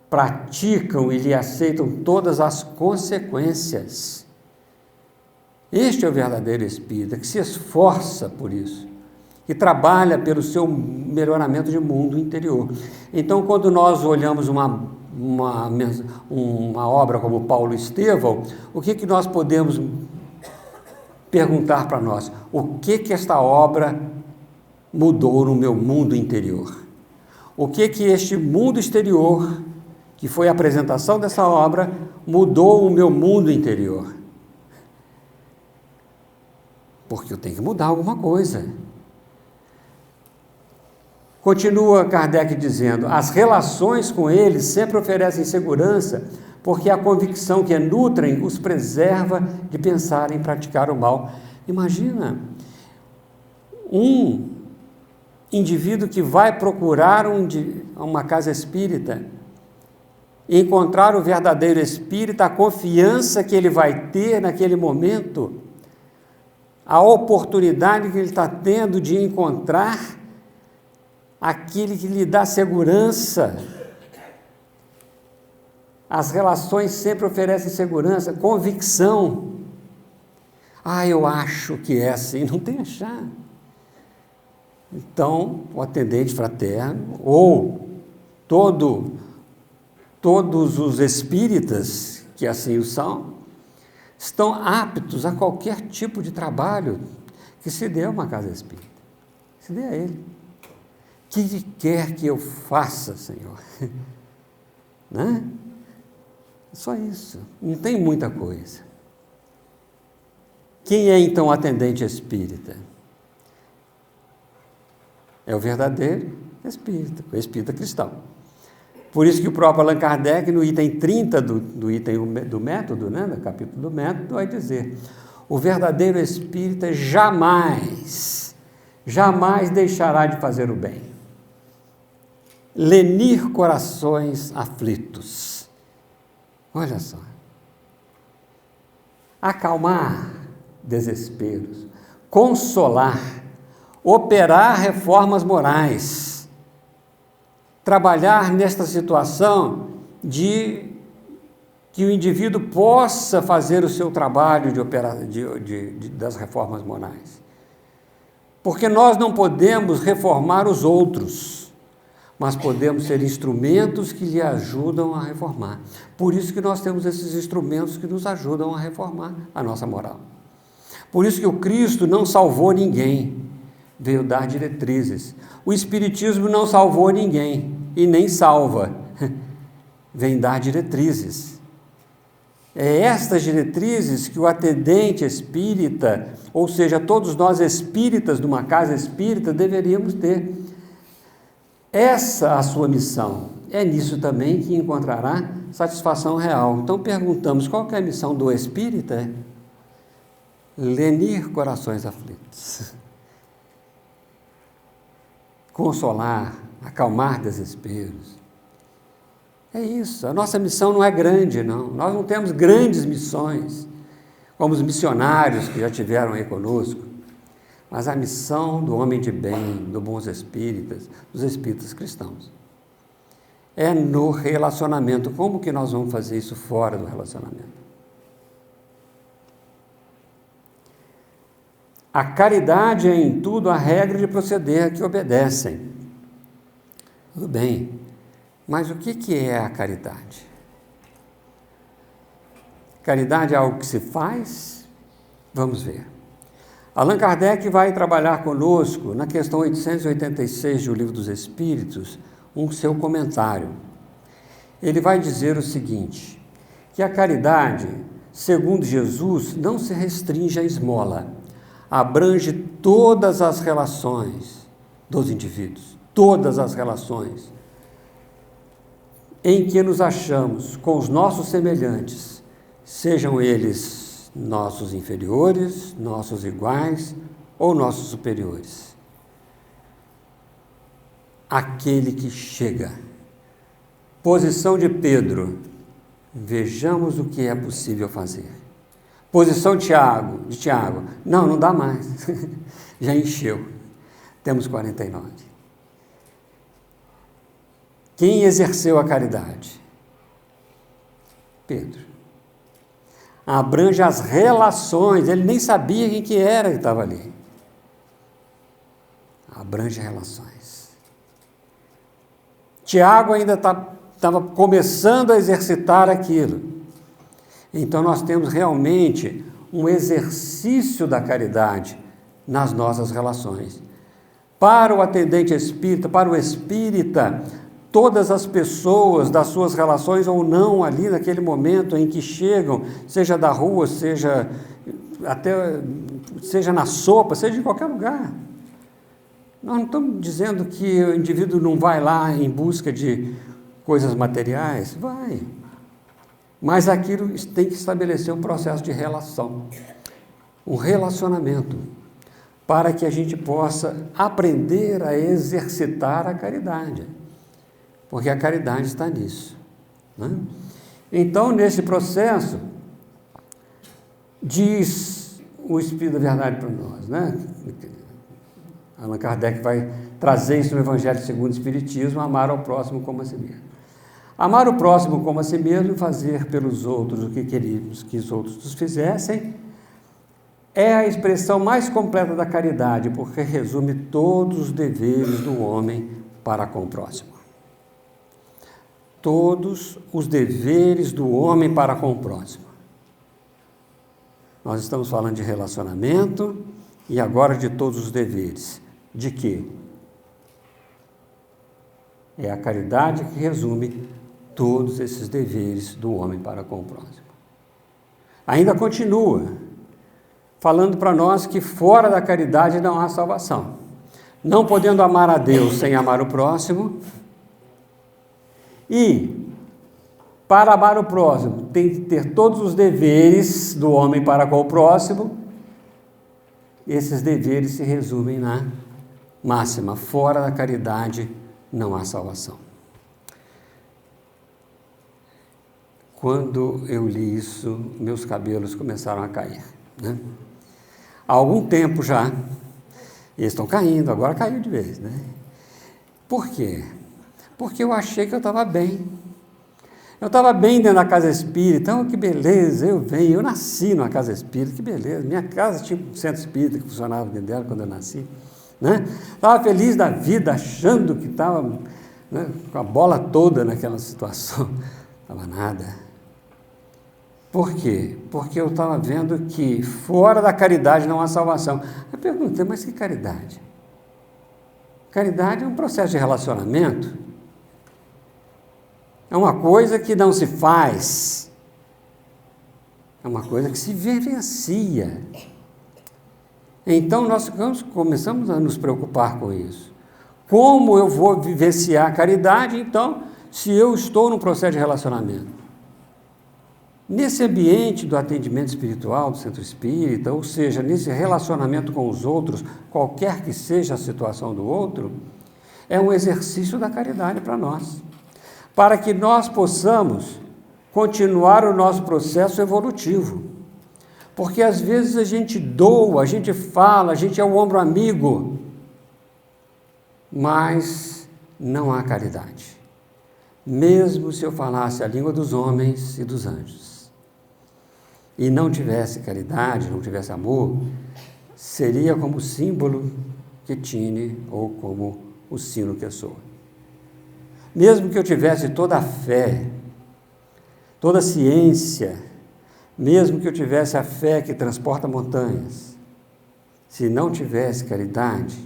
praticam e lhe aceitam todas as consequências. Este é o verdadeiro espírita, que se esforça por isso, que trabalha pelo seu melhoramento de mundo interior. Então, quando nós olhamos uma obra como Paulo e Estevão, o que nós podemos perguntar para nós? O que esta obra mudou no meu mundo interior? O que este mundo exterior, que foi a apresentação dessa obra, mudou o meu mundo interior? Porque eu tenho que mudar alguma coisa. Continua Kardec dizendo, as relações com eles sempre oferecem segurança, porque a convicção que nutrem os preserva de pensar em praticar o mal. Imagina, um indivíduo que vai procurar uma casa espírita, encontrar o verdadeiro espírita, a confiança que ele vai ter naquele momento, a oportunidade que ele está tendo de encontrar aquele que lhe dá segurança. As relações sempre oferecem segurança, convicção. Eu acho que é assim, não tem achar. Então, o atendente fraterno, ou todos os espíritas, que assim o são, estão aptos a qualquer tipo de trabalho que se dê a uma casa espírita. Se dê a ele. O que quer que eu faça, Senhor? Né? Só isso, não tem muita coisa. Quem é então o atendente espírita? É o verdadeiro espírita, o espírita cristão. Por isso que o próprio Allan Kardec, no item 30 do item do método, né, do capítulo do método, vai dizer, o verdadeiro espírita jamais deixará de fazer o bem. Lenir corações aflitos. Olha só. Acalmar desesperos, consolar, operar reformas morais, trabalhar nesta situação de que o indivíduo possa fazer o seu trabalho das reformas morais. Porque nós não podemos reformar os outros, mas podemos ser instrumentos que lhe ajudam a reformar. Por isso que nós temos esses instrumentos que nos ajudam a reformar a nossa moral. Por isso que o Cristo não salvou ninguém, veio dar diretrizes. O Espiritismo não salvou ninguém e nem salva, vem dar diretrizes. É estas diretrizes que o atendente espírita, ou seja, todos nós espíritas de uma casa espírita, deveríamos ter. Essa a sua missão. É nisso também que encontrará satisfação real. Então perguntamos, qual que é a missão do espírita? Lenir corações aflitos. Consolar, acalmar desesperos. É isso, a nossa missão não é grande, não. Nós não temos grandes missões, como os missionários que já tiveram aí conosco, mas a missão do homem de bem, dos bons espíritas, dos espíritas cristãos, é no relacionamento. Como que nós vamos fazer isso fora do relacionamento? A caridade é em tudo a regra de proceder a que obedecem. Tudo bem. Mas o que é a caridade? Caridade é algo que se faz? Vamos ver. Allan Kardec vai trabalhar conosco na questão 886 do Livro dos Espíritos, seu comentário. Ele vai dizer o seguinte, que a caridade, segundo Jesus, não se restringe à esmola, abrange todas as relações dos indivíduos, todas as relações em que nos achamos com os nossos semelhantes, sejam eles nossos inferiores, nossos iguais ou nossos superiores. Aquele que chega. Posição de Pedro, vejamos o que é possível fazer. Posição de Tiago, não dá mais, já encheu, temos 49. Quem exerceu a caridade? Pedro. Abrange as relações, ele nem sabia quem que era que estava ali. Abrange relações. Tiago ainda estava começando a exercitar aquilo. Então nós temos realmente um exercício da caridade nas nossas relações. Para o atendente espírita, para o espírita, todas as pessoas das suas relações ou não ali naquele momento em que chegam, seja da rua, seja na sopa, seja em qualquer lugar. Nós não estamos dizendo que o indivíduo não vai lá em busca de coisas materiais, vai. Mas aquilo tem que estabelecer um processo de relação, um relacionamento, para que a gente possa aprender a exercitar a caridade. Porque a caridade está nisso. Né? Então, nesse processo, diz o Espírito da Verdade para nós, né? Allan Kardec vai trazer isso no Evangelho segundo o Espiritismo, amar ao próximo como a si mesmo. Amar o próximo como a si mesmo e fazer pelos outros o que queríamos que os outros nos fizessem, é a expressão mais completa da caridade, porque resume todos os deveres do homem para com o próximo. Todos os deveres do homem para com o próximo. Nós estamos falando de relacionamento e agora de todos os deveres. De quê? É a caridade que resume todos esses deveres do homem para com o próximo. Ainda continua falando para nós que fora da caridade não há salvação. Não podendo amar a Deus sem amar o próximo. E, para amar o próximo, tem que ter todos os deveres do homem para com o próximo. Esses deveres se resumem na máxima: fora da caridade não há salvação. Quando eu li isso, meus cabelos começaram a cair. Né? Há algum tempo já, eles estão caindo, agora caiu de vez. Né? Por quê? Porque eu achei que eu estava bem. Eu estava bem dentro da casa espírita, então que beleza, eu nasci numa casa espírita, que beleza, minha casa tinha um centro espírita que funcionava dentro dela quando eu nasci, né? Estava feliz da vida, achando que estava, né, com a bola toda naquela situação, não estava nada. Por quê? Porque eu estava vendo que fora da caridade não há salvação. Eu perguntei, mas que caridade? Caridade é um processo de relacionamento. É uma coisa que não se faz, é uma coisa que se vivencia. Então, nós começamos a nos preocupar com isso. Como eu vou vivenciar a caridade, então, se eu estou num processo de relacionamento? Nesse ambiente do atendimento espiritual, do centro espírita, ou seja, nesse relacionamento com os outros, qualquer que seja a situação do outro, é um exercício da caridade para nós. Para que nós possamos continuar o nosso processo evolutivo. Porque às vezes a gente doa, a gente fala, a gente é o ombro amigo, mas não há caridade. Mesmo se eu falasse a língua dos homens e dos anjos, e não tivesse caridade, não tivesse amor, seria como o símbolo que tine ou como o sino que soa. Mesmo que eu tivesse toda a fé, toda a ciência, mesmo que eu tivesse a fé que transporta montanhas, se não tivesse caridade,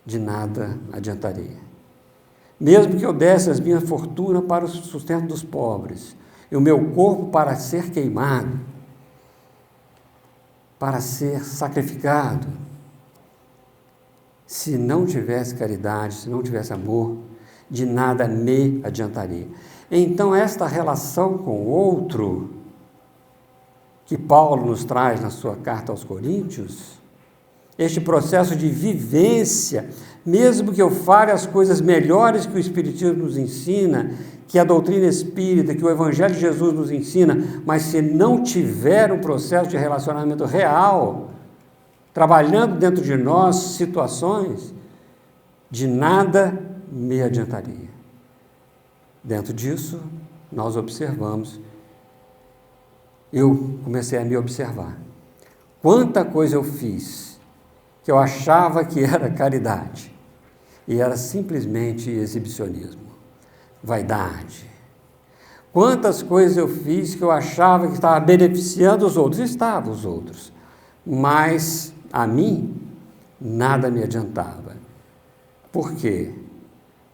de nada adiantaria. Mesmo que eu desse as minhas fortunas para o sustento dos pobres, e o meu corpo para ser queimado, para ser sacrificado, se não tivesse caridade, se não tivesse amor, de nada me adiantaria. Então, esta relação com o outro, que Paulo nos traz na sua carta aos Coríntios, este processo de vivência, mesmo que eu fale as coisas melhores que o Espiritismo nos ensina, que a doutrina espírita, que o Evangelho de Jesus nos ensina, mas se não tiver um processo de relacionamento real, trabalhando dentro de nós situações, de nada me adiantaria. Dentro disso, nós observamos, eu comecei a me observar. Quanta coisa eu fiz que eu achava que era caridade e era simplesmente exibicionismo, vaidade. Quantas coisas eu fiz que eu achava que estava beneficiando os outros, estavam os outros, mas a mim nada me adiantava. Por quê?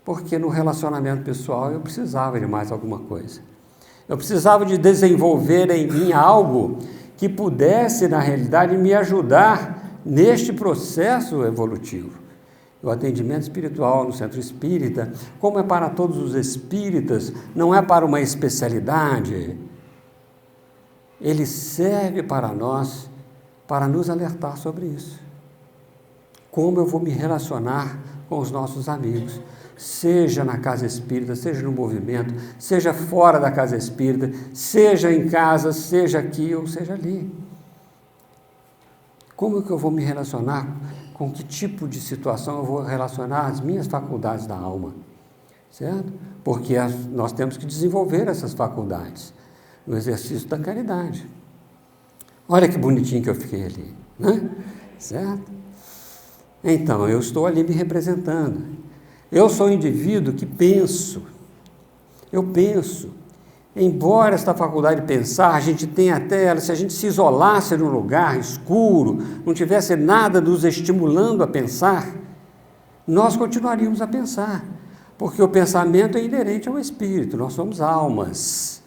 Porque no relacionamento pessoal eu precisava de mais alguma coisa. Eu precisava de desenvolver em mim algo que pudesse, na realidade, me ajudar neste processo evolutivo. O atendimento espiritual no centro espírita, como é para todos os espíritas, não é para uma especialidade. Ele serve para nós, para nos alertar sobre isso. Como eu vou me relacionar com os nossos amigos, seja na casa espírita, seja no movimento, seja fora da casa espírita, seja em casa, seja aqui ou seja ali. Como que eu vou me relacionar? Com que tipo de situação eu vou relacionar as minhas faculdades da alma? Certo? Porque nós temos que desenvolver essas faculdades no exercício da caridade. Olha que bonitinho que eu fiquei ali, né? Certo? Então, eu estou ali me representando. Eu sou um indivíduo que penso. Eu penso. Embora esta faculdade de pensar, a gente tenha até ela, se a gente se isolasse num lugar escuro, não tivesse nada nos estimulando a pensar, nós continuaríamos a pensar, porque o pensamento é inerente ao espírito, nós somos almas,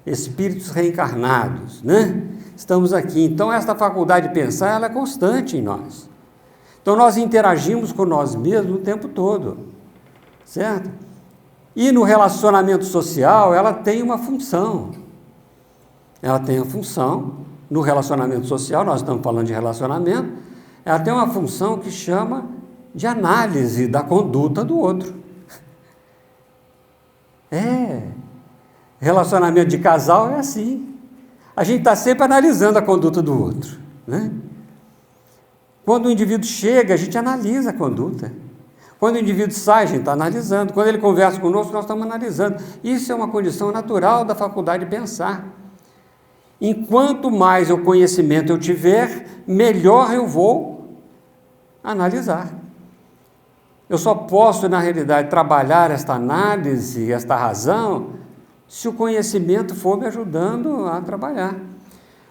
espíritos reencarnados, né? Estamos aqui, então esta faculdade de pensar, ela é constante em nós. Então nós interagimos com nós mesmos o tempo todo, certo? E no relacionamento social, ela tem uma função. Ela tem a função, no relacionamento social, nós estamos falando de relacionamento, ela tem uma função que chama de análise da conduta do outro. Relacionamento de casal é assim. A gente está sempre analisando a conduta do outro, né? Quando o indivíduo chega, a gente analisa a conduta. Quando o indivíduo sai, a gente está analisando. Quando ele conversa conosco, nós estamos analisando. Isso é uma condição natural da faculdade de pensar. Enquanto mais o conhecimento eu tiver, melhor eu vou analisar. Eu só posso, na realidade, trabalhar esta análise, esta razão, se o conhecimento for me ajudando a trabalhar.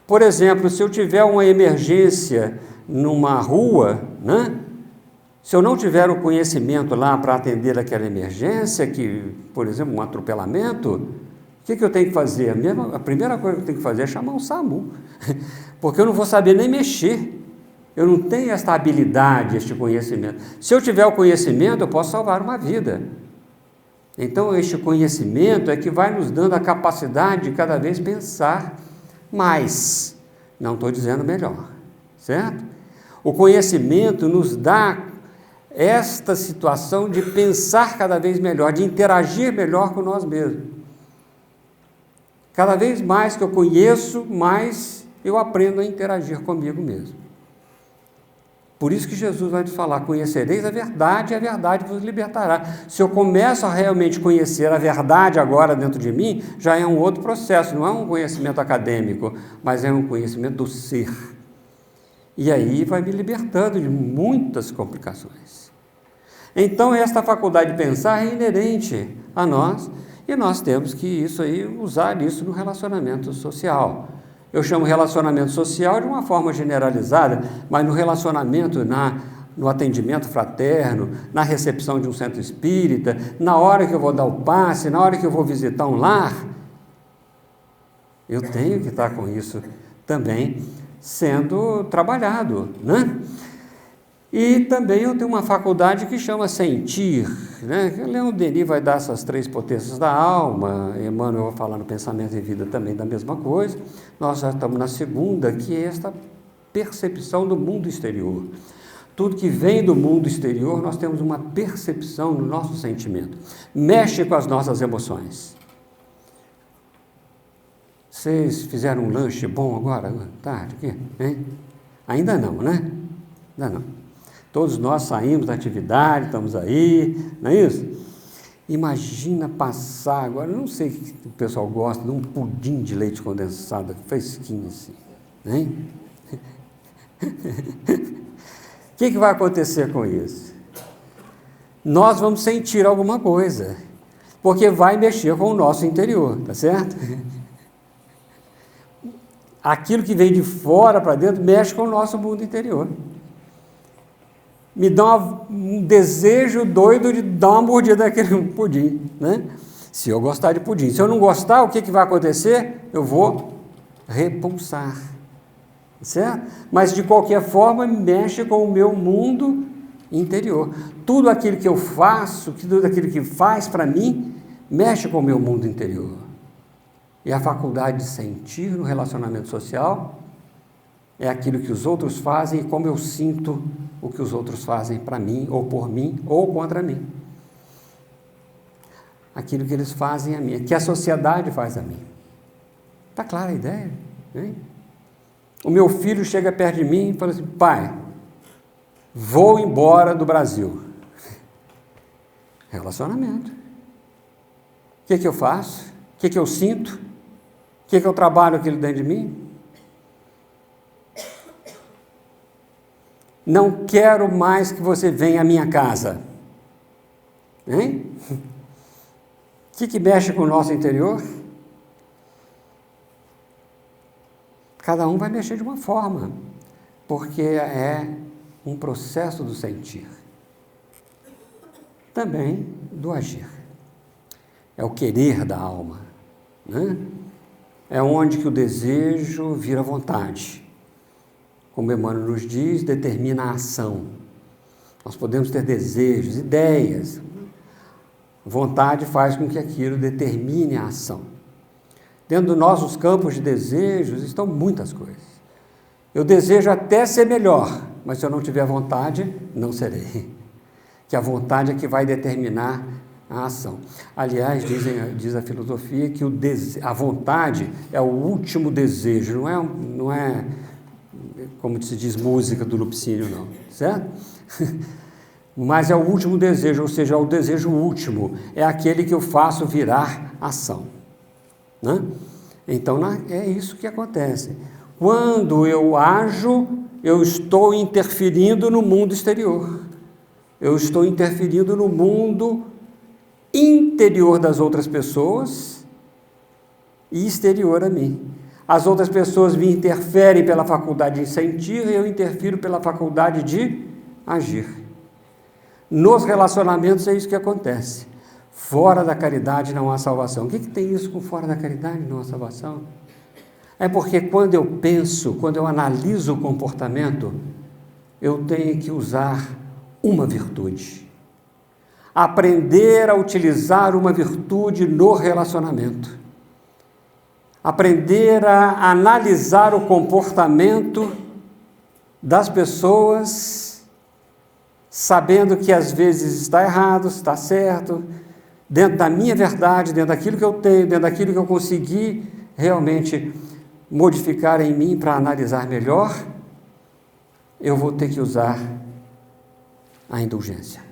Por exemplo, se eu tiver uma emergência numa rua, né? Se eu não tiver o conhecimento lá para atender aquela emergência, que, por exemplo, um atropelamento, o que eu tenho que fazer? A primeira coisa que eu tenho que fazer é chamar um SAMU, porque eu não vou saber nem mexer. Eu não tenho esta habilidade, este conhecimento. Se eu tiver o conhecimento, eu posso salvar uma vida. Então, este conhecimento é que vai nos dando a capacidade de cada vez pensar mais. Não estou dizendo melhor, certo? O conhecimento nos dá esta situação de pensar cada vez melhor, de interagir melhor com nós mesmos. Cada vez mais que eu conheço, mais eu aprendo a interagir comigo mesmo. Por isso que Jesus vai te falar, conhecereis a verdade e a verdade vos libertará. Se eu começo a realmente conhecer a verdade agora dentro de mim, já é um outro processo, não é um conhecimento acadêmico, mas é um conhecimento do ser. E aí vai me libertando de muitas complicações. Então, esta faculdade de pensar é inerente a nós, e nós temos que usar isso no relacionamento social. Eu chamo relacionamento social de uma forma generalizada, mas no relacionamento, no atendimento fraterno, na recepção de um centro espírita, na hora que eu vou dar o passe, na hora que eu vou visitar um lar, eu tenho que estar com isso também sendo trabalhado, né? E também eu tenho uma faculdade que chama sentir, né? Leon Denis vai dar essas 3 potências da alma, Emmanuel vai falar no Pensamento e Vida também da mesma coisa. Nós já estamos na segunda, que é esta percepção do mundo exterior. Tudo que vem do mundo exterior, nós temos uma percepção no nosso sentimento. Mexe com as nossas emoções. Vocês fizeram um lanche bom agora, tarde, hein? Ainda não, né? Ainda não. Todos nós saímos da atividade, estamos aí, não é isso? Imagina passar agora, não sei se o pessoal gosta de um pudim de leite condensado, fresquinho assim, né? O que vai acontecer com isso? Nós vamos sentir alguma coisa, porque vai mexer com o nosso interior, tá certo? Aquilo que vem de fora para dentro mexe com o nosso mundo interior. Me dá um desejo doido de dar uma mordida daquele pudim, né? Se eu gostar de pudim. Se eu não gostar, o que vai acontecer? Eu vou repulsar, certo? Mas, de qualquer forma, mexe com o meu mundo interior. Tudo aquilo que eu faço, tudo aquilo que faz para mim, mexe com o meu mundo interior. E a faculdade de sentir no relacionamento social é aquilo que os outros fazem e como eu sinto o que os outros fazem para mim, ou por mim, ou contra mim. Aquilo que eles fazem a mim, que a sociedade faz a mim. Está clara a ideia? Hein? O meu filho chega perto de mim e fala assim, pai, vou embora do Brasil. Relacionamento. O que eu faço? O que eu sinto? O que eu trabalho aquilo dentro de mim? Não quero mais que você venha à minha casa. Hein? O que mexe com o nosso interior? Cada um vai mexer de uma forma, porque é um processo do sentir. Também do agir. É o querer da alma, né? É onde que o desejo vira vontade. Como Emmanuel nos diz, determina a ação. Nós podemos ter desejos, ideias. Vontade faz com que aquilo determine a ação. Dentro dos nossos campos de desejos estão muitas coisas. Eu desejo até ser melhor, mas se eu não tiver vontade, não serei. Que a vontade é que vai determinar a ação. Aliás, diz a filosofia que a vontade é o último desejo, não é como se diz música do Lupicínio, não, certo? mas é o último desejo, ou seja, é o desejo último, é aquele que eu faço virar ação, né? Então, é isso que acontece. Quando eu ajo, eu estou interferindo no mundo exterior. Eu estou interferindo no mundo interior das outras pessoas e exterior a mim. As outras pessoas me interferem pela faculdade de sentir e eu interfiro pela faculdade de agir. Nos relacionamentos é isso que acontece. Fora da caridade não há salvação. O que tem isso com fora da caridade não há salvação? É porque quando eu penso, quando eu analiso o comportamento, eu tenho que usar uma virtude. Aprender a utilizar uma virtude no relacionamento. Aprender a analisar o comportamento das pessoas, sabendo que às vezes está errado, está certo, dentro da minha verdade, dentro daquilo que eu tenho, dentro daquilo que eu consegui realmente modificar em mim para analisar melhor, eu vou ter que usar a indulgência.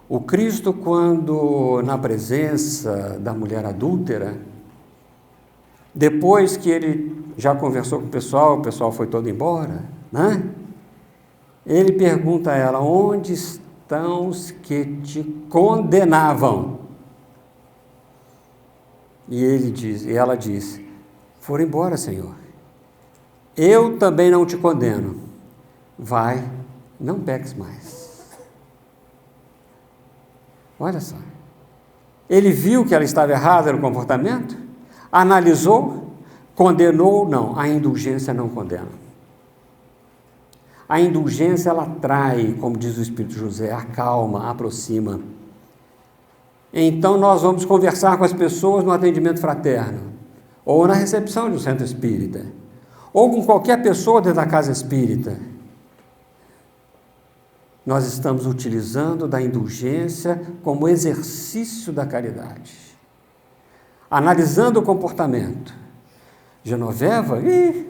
O Cristo, quando na presença da mulher adúltera, depois que ele já conversou com o pessoal foi todo embora, né? Ele pergunta a ela: onde estão os que te condenavam? E ela diz: foram embora, Senhor. Eu também não te condeno. Vai, não peques mais. Olha só. Ele viu que ela estava errada no comportamento, analisou, condenou, não. A indulgência não condena. A indulgência, ela atrai, como diz o Espírito José, acalma, aproxima. Então, nós vamos conversar com as pessoas no atendimento fraterno, ou na recepção de um centro espírita, ou com qualquer pessoa dentro da casa espírita. Nós estamos utilizando da indulgência como exercício da caridade. Analisando o comportamento. Genoveva,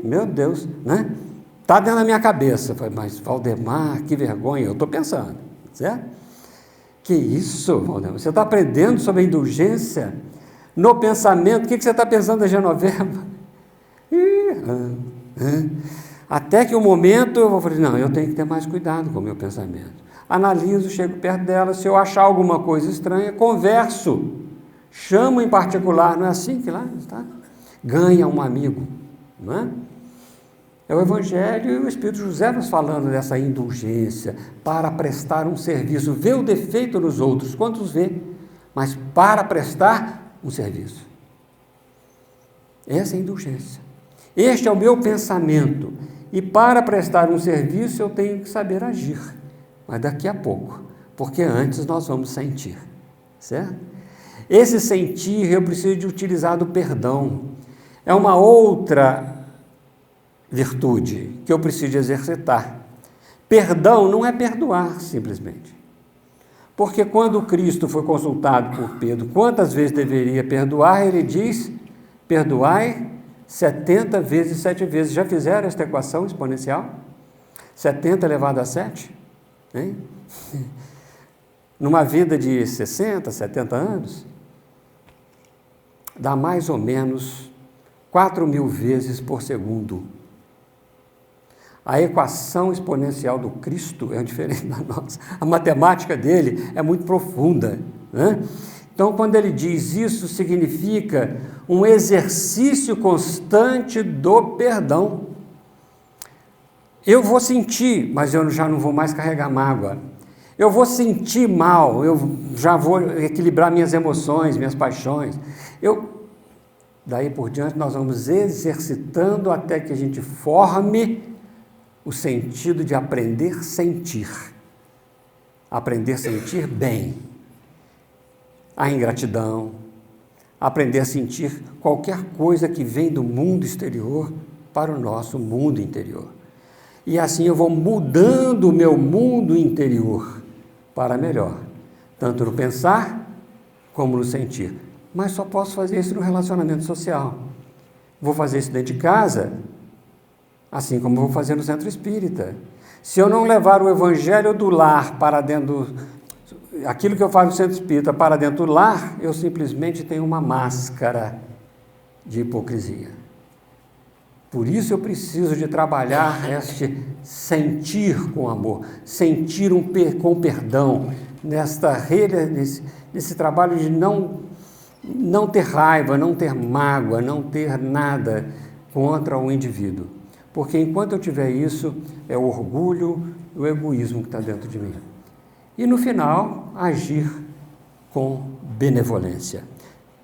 meu Deus, né? Está dentro da minha cabeça. Mas Valdemar, que vergonha, eu estou pensando, certo? Que isso, Valdemar? Você está aprendendo sobre a indulgência no pensamento. O que você está pensando da Genoveva? Até que um momento eu vou falar: não, eu tenho que ter mais cuidado com o meu pensamento. Analiso, chego perto dela, se eu achar alguma coisa estranha, converso, chamo em particular. Não é assim que lá está? Ganha um amigo, não é? É o Evangelho e o Espírito José nos falando dessa indulgência para prestar um serviço. Vê o defeito nos outros, quantos vê, mas para prestar um serviço. Essa é a indulgência. Este é o meu pensamento. E para prestar um serviço eu tenho que saber agir. Mas daqui a pouco, porque antes nós vamos sentir, certo? Esse sentir eu preciso de utilizar do perdão. É uma outra virtude que eu preciso de exercitar. Perdão não é perdoar simplesmente. Porque quando Cristo foi consultado por Pedro, quantas vezes deveria perdoar, ele diz: perdoai 70 vezes 7 vezes. Já fizeram esta equação exponencial? 70 elevado a 7? Hein? Numa vida de 60, 70 anos, dá mais ou menos 4.000 vezes por segundo. A equação exponencial do Cristo é diferente da nossa. A matemática dele é muito profunda, né? Então, quando ele diz isso, significa um exercício constante do perdão. Eu vou sentir, mas eu já não vou mais carregar mágoa. Eu vou sentir mal, eu já vou equilibrar minhas emoções, minhas paixões. Daí por diante, nós vamos exercitando até que a gente forme o sentido de aprender a sentir. Aprender a sentir bem. A ingratidão, aprender a sentir qualquer coisa que vem do mundo exterior para o nosso mundo interior. E assim eu vou mudando o meu mundo interior para melhor, tanto no pensar como no sentir. Mas só posso fazer isso no relacionamento social. Vou fazer isso dentro de casa, assim como vou fazer no centro espírita. Se eu não levar o evangelho do lar para dentro aquilo que eu faço no centro espírita para dentro do lar, eu simplesmente tenho uma máscara de hipocrisia. Por isso eu preciso de trabalhar este sentir com amor, sentir com perdão, nesse trabalho de não ter raiva, não ter mágoa, não ter nada contra o indivíduo. Porque enquanto eu tiver isso, é o orgulho, o egoísmo que está dentro de mim. E no final, agir com benevolência.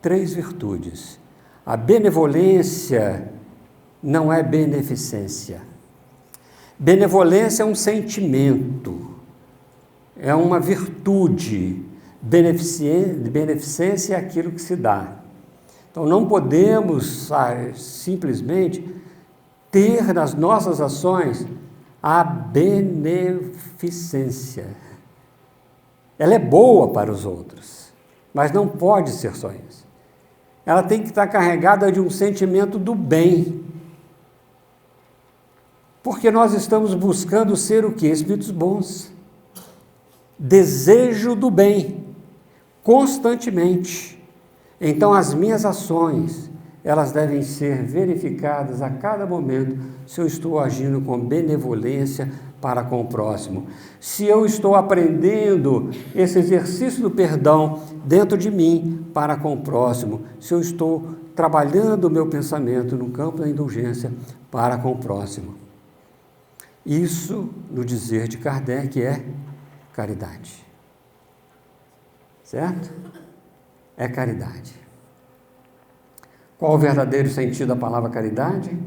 3 virtudes. A benevolência não é beneficência. Benevolência é um sentimento, é uma virtude. Beneficência é aquilo que se dá. Então não podemos simplesmente ter nas nossas ações a beneficência. Ela é boa para os outros, mas não pode ser só isso. Ela tem que estar carregada de um sentimento do bem. Porque nós estamos buscando ser o quê? Espíritos bons. Desejo do bem, constantemente. Então as minhas ações, elas devem ser verificadas a cada momento se eu estou agindo com benevolência para com o próximo. Se eu estou aprendendo esse exercício do perdão dentro de mim para com o próximo, se eu estou trabalhando o meu pensamento no campo da indulgência para com o próximo. Isso, no dizer de Kardec, é caridade. Certo? É caridade. Qual o verdadeiro sentido da palavra caridade?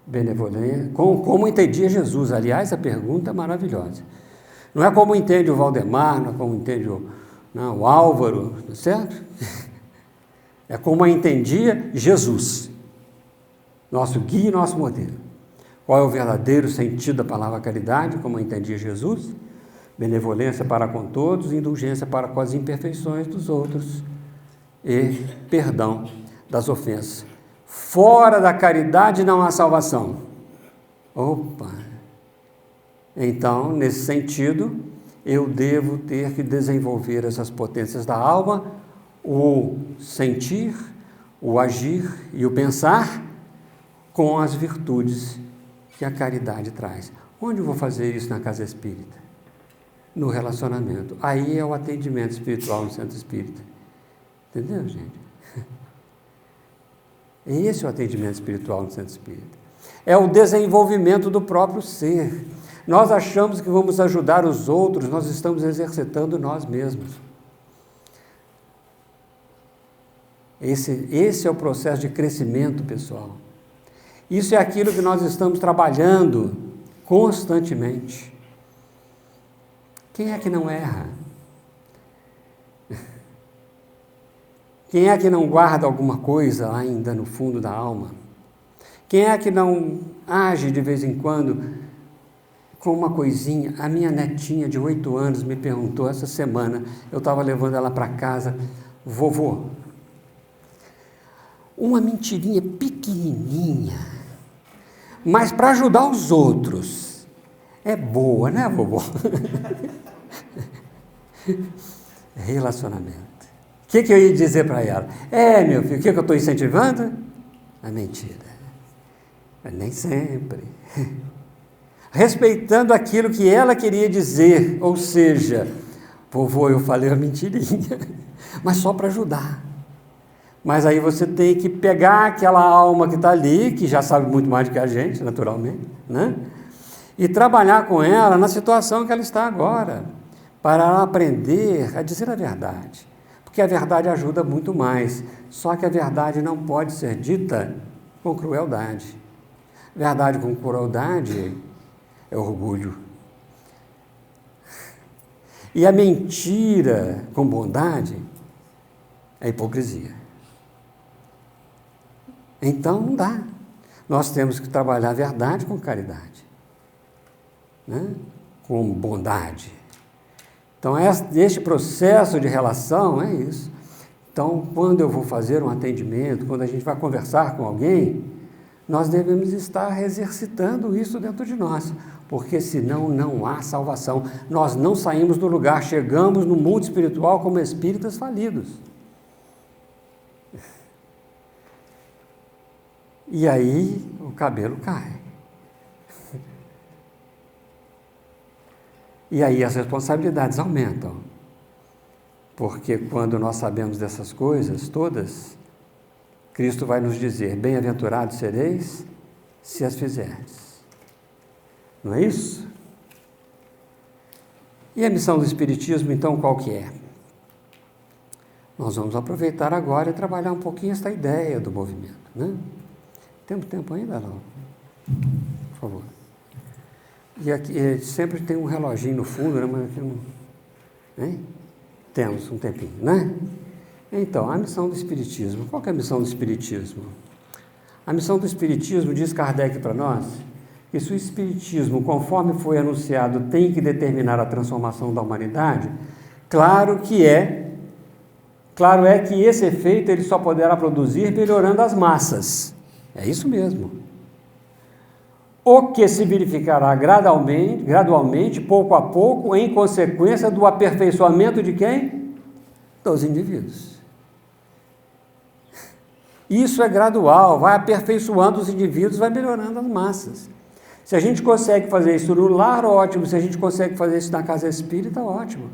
Benevolência. Como entendia Jesus? Aliás, a pergunta é maravilhosa. Não é como entende o Valdemar, não é como entende o Álvaro, certo? É como entendia Jesus, nosso guia e nosso modelo. Qual é o verdadeiro sentido da palavra caridade, como entendia Jesus? Benevolência para com todos, indulgência para com as imperfeições dos outros e perdão das ofensas. Fora da caridade não há salvação. Opa! Então, nesse sentido, eu devo ter que desenvolver essas potências da alma, o sentir, o agir e o pensar com as virtudes que a caridade traz. Onde eu vou fazer isso na casa espírita? No relacionamento. Aí é o atendimento espiritual no centro espírita. Entendeu, gente? Esse é o atendimento espiritual no centro espírita. É o desenvolvimento do próprio ser. Nós achamos que vamos ajudar os outros, nós estamos exercitando nós mesmos. Esse é o processo de crescimento pessoal. Isso é aquilo que nós estamos trabalhando constantemente. Quem é que não erra? Quem é que não guarda alguma coisa ainda no fundo da alma? Quem é que não age de vez em quando com uma coisinha? A minha netinha de 8 anos me perguntou essa semana, eu estava levando ela para casa, vovô, uma mentirinha pequenininha, mas para ajudar os outros, é boa, né, vovô? Relacionamento. O que eu ia dizer para ela? Meu filho, o que eu estou incentivando? A mentira. Mas nem sempre. Respeitando aquilo que ela queria dizer, ou seja, vovô, eu falei uma mentirinha, mas só para ajudar. Mas aí você tem que pegar aquela alma que está ali, que já sabe muito mais do que a gente, naturalmente, né? E trabalhar com ela na situação que ela está agora, para ela aprender a dizer a verdade. Porque a verdade ajuda muito mais, só que a verdade não pode ser dita com crueldade. Verdade com crueldade é orgulho. E a mentira com bondade é hipocrisia. Então não dá. Nós temos que trabalhar a verdade com caridade, né? Com bondade. Então, este processo de relação é isso. Então, quando eu vou fazer um atendimento, quando a gente vai conversar com alguém, Nós devemos estar exercitando isso dentro de nós, porque senão não há salvação. Nós não saímos do lugar, chegamos no mundo espiritual como espíritas falidos. E aí o cabelo cai. E aí as responsabilidades aumentam. Porque quando nós sabemos dessas coisas todas, Cristo vai nos dizer: bem-aventurados sereis se as fizerdes. Não é isso? E a missão do Espiritismo, então, qual que é? Nós vamos aproveitar agora e trabalhar um pouquinho essa ideia do movimento, né? Temos tempo ainda, não? Por favor. E aqui sempre tem um reloginho no fundo, né? Mas aqui não... Hein? Temos um tempinho, né? Então, a missão do Espiritismo. Qual que é a missão do Espiritismo? A missão do Espiritismo, diz Kardec para nós, que se o Espiritismo, conforme foi anunciado, tem que determinar a transformação da humanidade, claro é que esse efeito ele só poderá produzir melhorando as massas. É isso mesmo. O que se verificará gradualmente, pouco a pouco, em consequência do aperfeiçoamento de quem? Dos indivíduos. Isso é gradual, vai aperfeiçoando os indivíduos, vai melhorando as massas. Se a gente consegue fazer isso no lar, ótimo. Se a gente consegue fazer isso na casa espírita, ótimo.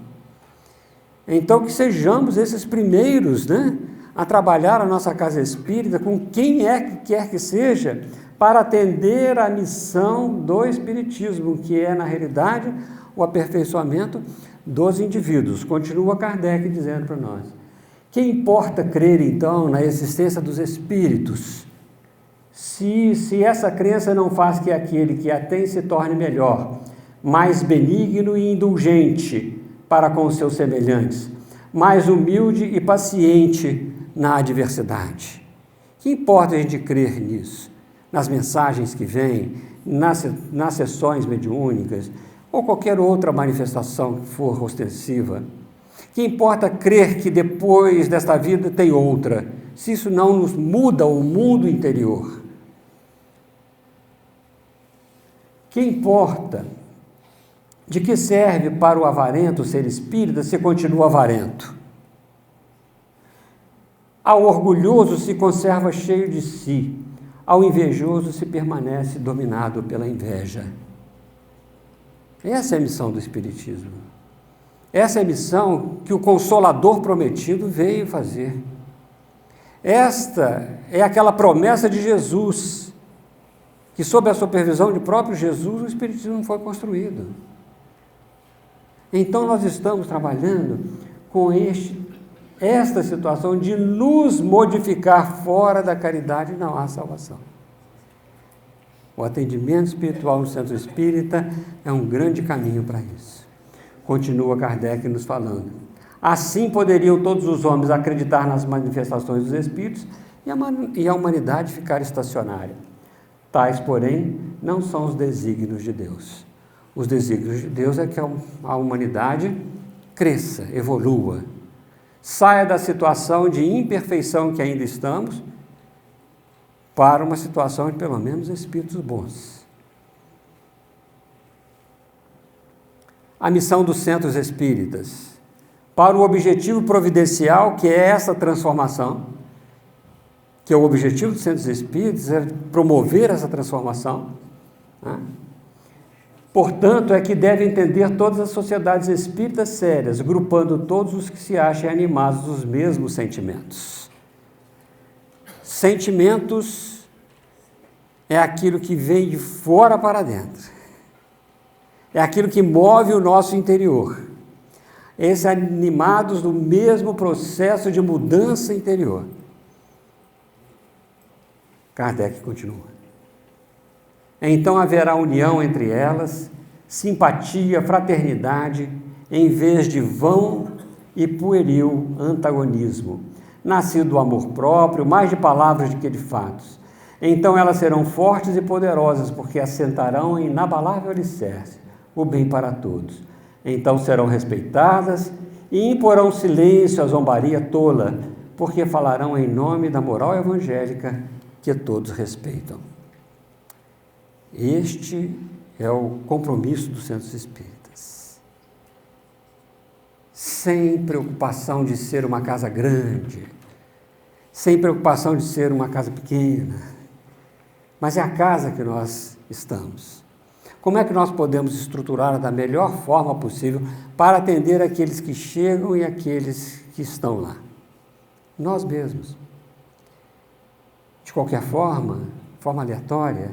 Então, que sejamos esses primeiros, né, a trabalhar a nossa casa espírita com quem é que quer que seja, para atender à missão do Espiritismo, que é, na realidade, o aperfeiçoamento dos indivíduos. Continua Kardec dizendo para nós: que importa crer, então, na existência dos espíritos, se essa crença não faz que aquele que a tem se torne melhor, mais benigno e indulgente para com os seus semelhantes, mais humilde e paciente na adversidade. Que importa a gente crer nisso? Nas mensagens que vêm, nas sessões mediúnicas, ou qualquer outra manifestação que for ostensiva. Que importa crer que depois desta vida tem outra, se isso não nos muda o mundo interior. Que importa de que serve para o avarento ser espírita se continua avarento? Ao orgulhoso se conserva cheio de si, ao invejoso se permanece dominado pela inveja. Essa é a missão do Espiritismo. Essa é a missão que o Consolador prometido veio fazer. Esta é aquela promessa de Jesus, que sob a supervisão de próprio Jesus, o Espiritismo foi construído. Então nós estamos trabalhando com esta situação de nos modificar. Fora da caridade não há salvação. O atendimento espiritual no centro espírita é um grande caminho para isso. Continua Kardec nos falando: assim poderiam todos os homens acreditar nas manifestações dos espíritos e a humanidade ficar estacionária. Tais, porém, não são os desígnios de Deus. Os desígnios de Deus é que a humanidade cresça, evolua, saia da situação de imperfeição que ainda estamos para uma situação de, pelo menos, espíritos bons. A missão dos centros espíritas, para o objetivo providencial, que é essa transformação, que é o objetivo dos centros espíritas, é promover essa transformação, né? Portanto, é que deve entender todas as sociedades espíritas sérias, grupando todos os que se achem animados dos mesmos sentimentos. Sentimentos é aquilo que vem de fora para dentro. É aquilo que move o nosso interior. Esses animados do mesmo processo de mudança interior. Kardec continua. Então haverá união entre elas, simpatia, fraternidade, em vez de vão e pueril antagonismo, nascido do amor próprio, mais de palavras do que de fatos. Então elas serão fortes e poderosas, porque assentarão em inabalável alicerce, o bem para todos. Então serão respeitadas e imporão silêncio à zombaria tola, porque falarão em nome da moral evangélica que todos respeitam. Este é o compromisso dos centros espíritas. Sem preocupação de ser uma casa grande, sem preocupação de ser uma casa pequena, mas é a casa que nós estamos. Como é que nós podemos estruturá-la da melhor forma possível para atender aqueles que chegam e aqueles que estão lá? Nós mesmos. De qualquer forma aleatória,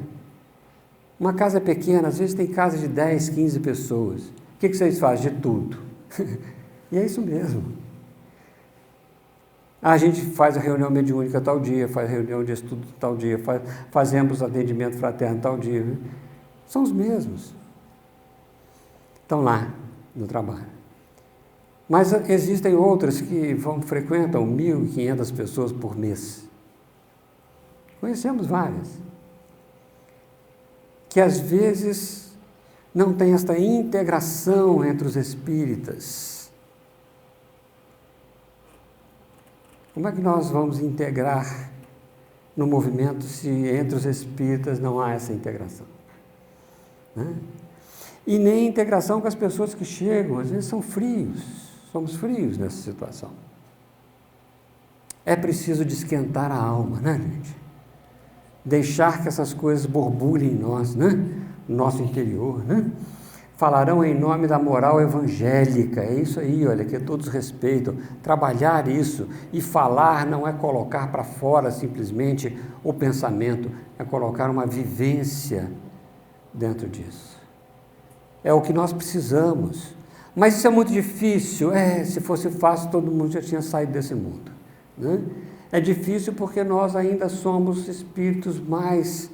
uma casa pequena, às vezes tem casa de 10, 15 pessoas. O que vocês fazem? De tudo. E é isso mesmo. A gente faz a reunião mediúnica tal dia, faz a reunião de estudo tal dia, fazemos atendimento fraterno tal dia. São os mesmos. Estão lá no trabalho. Mas existem outras que frequentam 1.500 pessoas por mês. Conhecemos várias. Que às vezes não tem esta integração entre os espíritas. Como é que nós vamos integrar no movimento se entre os espíritas não há essa integração? Né? E nem integração com as pessoas que chegam, às vezes são frios, somos frios nessa situação. É preciso esquentar a alma, né, gente? Deixar que essas coisas borbulhem em nós, né? No nosso interior, né? Falarão em nome da moral evangélica, é isso aí, olha, que todos respeitam. Trabalhar isso e falar não é colocar para fora simplesmente o pensamento, é colocar uma vivência dentro disso. É o que nós precisamos. Mas isso é muito difícil. Se fosse fácil, todo mundo já tinha saído desse mundo, né? É difícil porque nós ainda somos espíritos mais,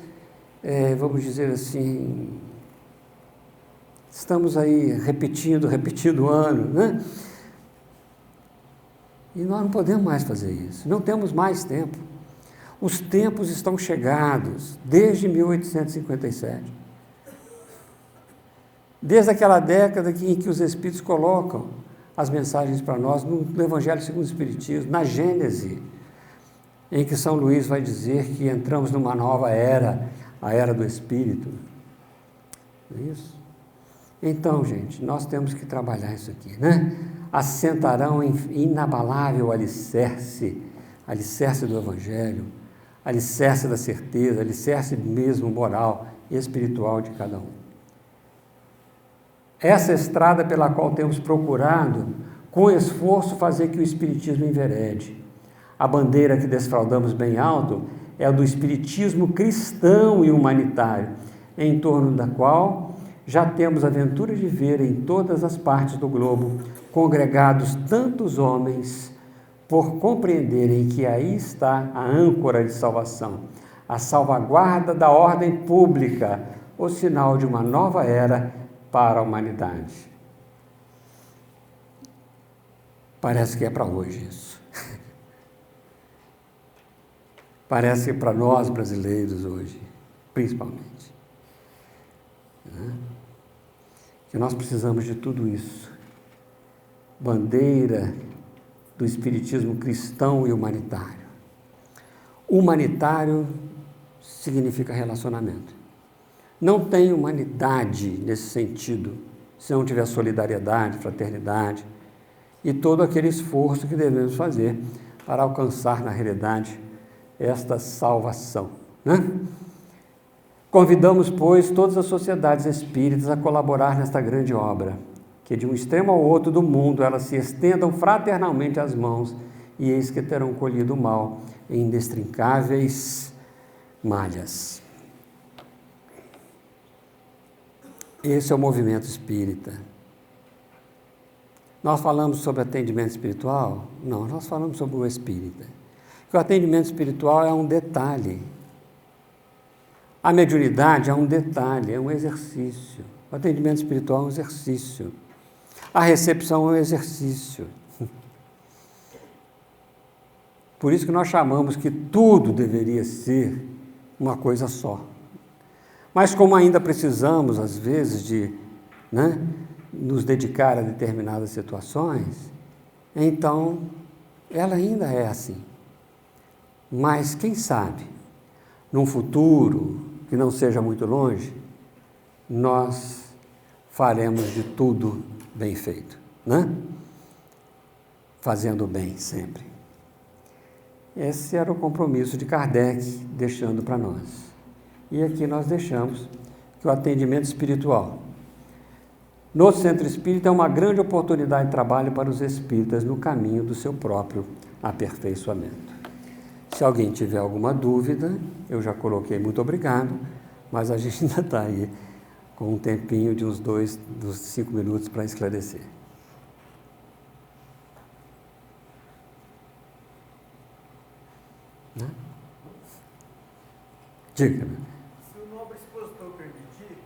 vamos dizer assim, estamos aí repetindo o ano, né? E nós não podemos mais fazer isso, não temos mais tempo. Os tempos estão chegados, desde 1857. Desde aquela década em que os Espíritos colocam as mensagens para nós no Evangelho segundo o Espiritismo, na Gênese, em que São Luís vai dizer que entramos numa nova era, a era do Espírito. Não é isso? Então, gente, nós temos que trabalhar isso aqui, né? Assentarão em inabalável alicerce do Evangelho, alicerce da certeza, alicerce mesmo moral e espiritual de cada um. Essa estrada pela qual temos procurado, com esforço, fazer que o Espiritismo enverede. A bandeira que desfraldamos bem alto é a do Espiritismo cristão e humanitário, em torno da qual já temos a ventura de ver em todas as partes do globo congregados tantos homens por compreenderem que aí está a âncora de salvação, a salvaguarda da ordem pública, o sinal de uma nova era para a humanidade. Parece que é para hoje isso. Parece que é para nós brasileiros hoje, principalmente. Que nós precisamos de tudo isso. Bandeira do Espiritismo cristão e humanitário. Humanitário significa relacionamento. Não tem humanidade nesse sentido, se não tiver solidariedade, fraternidade e todo aquele esforço que devemos fazer para alcançar, na realidade, esta salvação, né? Convidamos, pois, todas as sociedades espíritas a colaborar nesta grande obra, que de um extremo ao outro do mundo elas se estendam fraternalmente as mãos, e eis que terão colhido o mal em inextricáveis malhas. Esse é o movimento espírita. Nós falamos sobre atendimento espiritual? Não, nós falamos sobre o espírita. O atendimento espiritual é um detalhe. A mediunidade é um detalhe, é um exercício. O atendimento espiritual é um exercício. A recepção é um exercício. Por isso que nós chamamos que tudo deveria ser uma coisa só. Mas como ainda precisamos, às vezes, de nos dedicar a determinadas situações, então ela ainda é assim. Mas quem sabe, num futuro, que não seja muito longe, nós faremos de tudo bem feito, né? Fazendo bem sempre. Esse era o compromisso de Kardec, deixando para nós. E aqui nós deixamos que o atendimento espiritual no Centro Espírita é uma grande oportunidade de trabalho para os espíritas no caminho do seu próprio aperfeiçoamento. Se alguém tiver alguma dúvida, eu já coloquei muito obrigado, mas a gente ainda está aí com um tempinho de uns 5 minutos para esclarecer. Né? Diga. Se o nobre expositor permitir,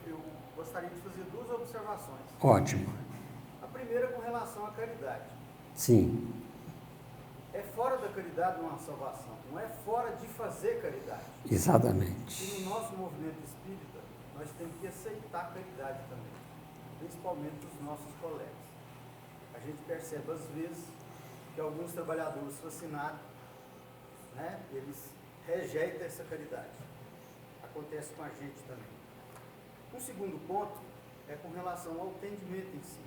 eu gostaria de fazer 2 observações. Ótimo. A primeira com relação à caridade. Sim. É fora da caridade uma salvação, não é fora de fazer caridade. Exatamente. E no nosso movimento espírita, nós temos que aceitar a caridade também, principalmente dos nossos colegas. A gente percebe, às vezes, que alguns trabalhadores fascinados, né, eles rejeitam essa caridade. Acontece com a gente também. Um segundo ponto é com relação ao atendimento em si.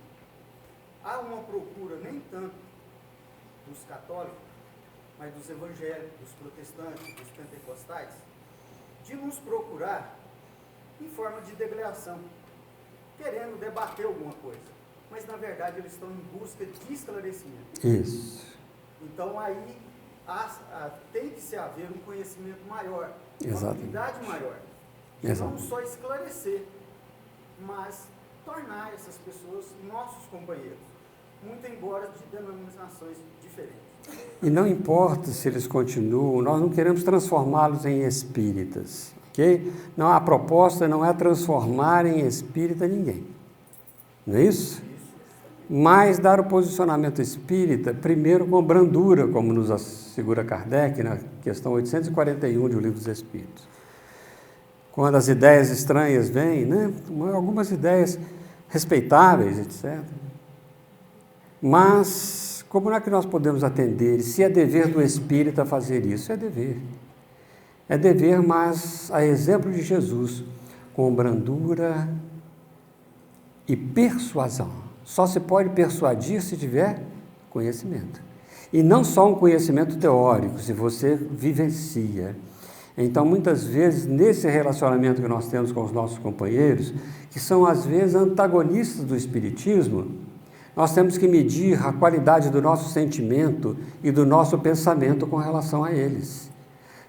Há uma procura nem tanto dos católicos, mas dos evangélicos, dos protestantes, dos pentecostais, de nos procurar em forma de degreação, querendo debater alguma coisa. Mas, na verdade, eles estão em busca de esclarecimento. Isso. Então, aí tem que se haver um conhecimento maior, Exatamente. uma habilidade maior. De não só esclarecer, mas tornar essas pessoas nossos companheiros, muito embora de denominações diferentes. E não importa se eles continuam, nós não queremos transformá-los em espíritas, ok? Não, a proposta não é transformar em espírita ninguém, não é isso? Mas dar o posicionamento espírita, primeiro com brandura, como nos assegura Kardec, na questão 841 de O Livro dos Espíritos. Quando as ideias estranhas vêm, né? Algumas ideias respeitáveis, etc. Mas, como é que nós podemos atender? Se é dever do espírita fazer isso, é dever. É dever, mas a exemplo de Jesus, com brandura e persuasão. Só se pode persuadir se tiver conhecimento. E não só um conhecimento teórico, se você vivencia. Então, muitas vezes, nesse relacionamento que nós temos com os nossos companheiros, que são às vezes antagonistas do espiritismo, nós temos que medir a qualidade do nosso sentimento e do nosso pensamento com relação a eles.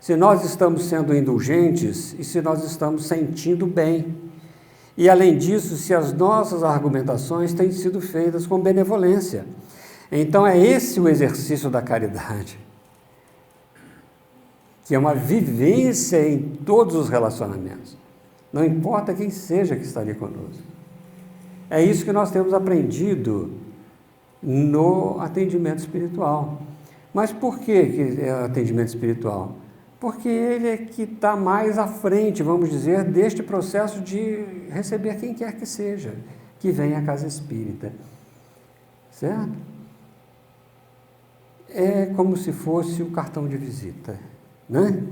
Se nós estamos sendo indulgentes e se nós estamos sentindo bem. E, além disso, se as nossas argumentações têm sido feitas com benevolência. Então, é esse o exercício da caridade, que é uma vivência em todos os relacionamentos. Não importa quem seja que está ali conosco. É isso que nós temos aprendido no atendimento espiritual. Mas por que é atendimento espiritual? Porque ele é que está mais à frente, vamos dizer, deste processo de receber quem quer que seja, que venha à casa espírita. Certo? É como se fosse o cartão de visita, né?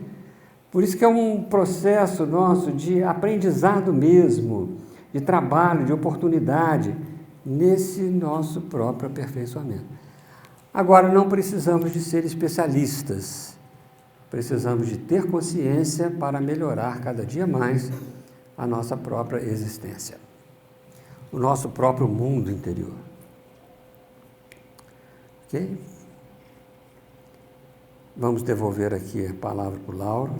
Por isso que é um processo nosso de aprendizado mesmo, de trabalho, de oportunidade, nesse nosso próprio aperfeiçoamento. Agora, não precisamos de ser especialistas. Precisamos de ter consciência para melhorar cada dia mais a nossa própria existência, o nosso próprio mundo interior. Ok? Vamos devolver aqui a palavra para o Lauro,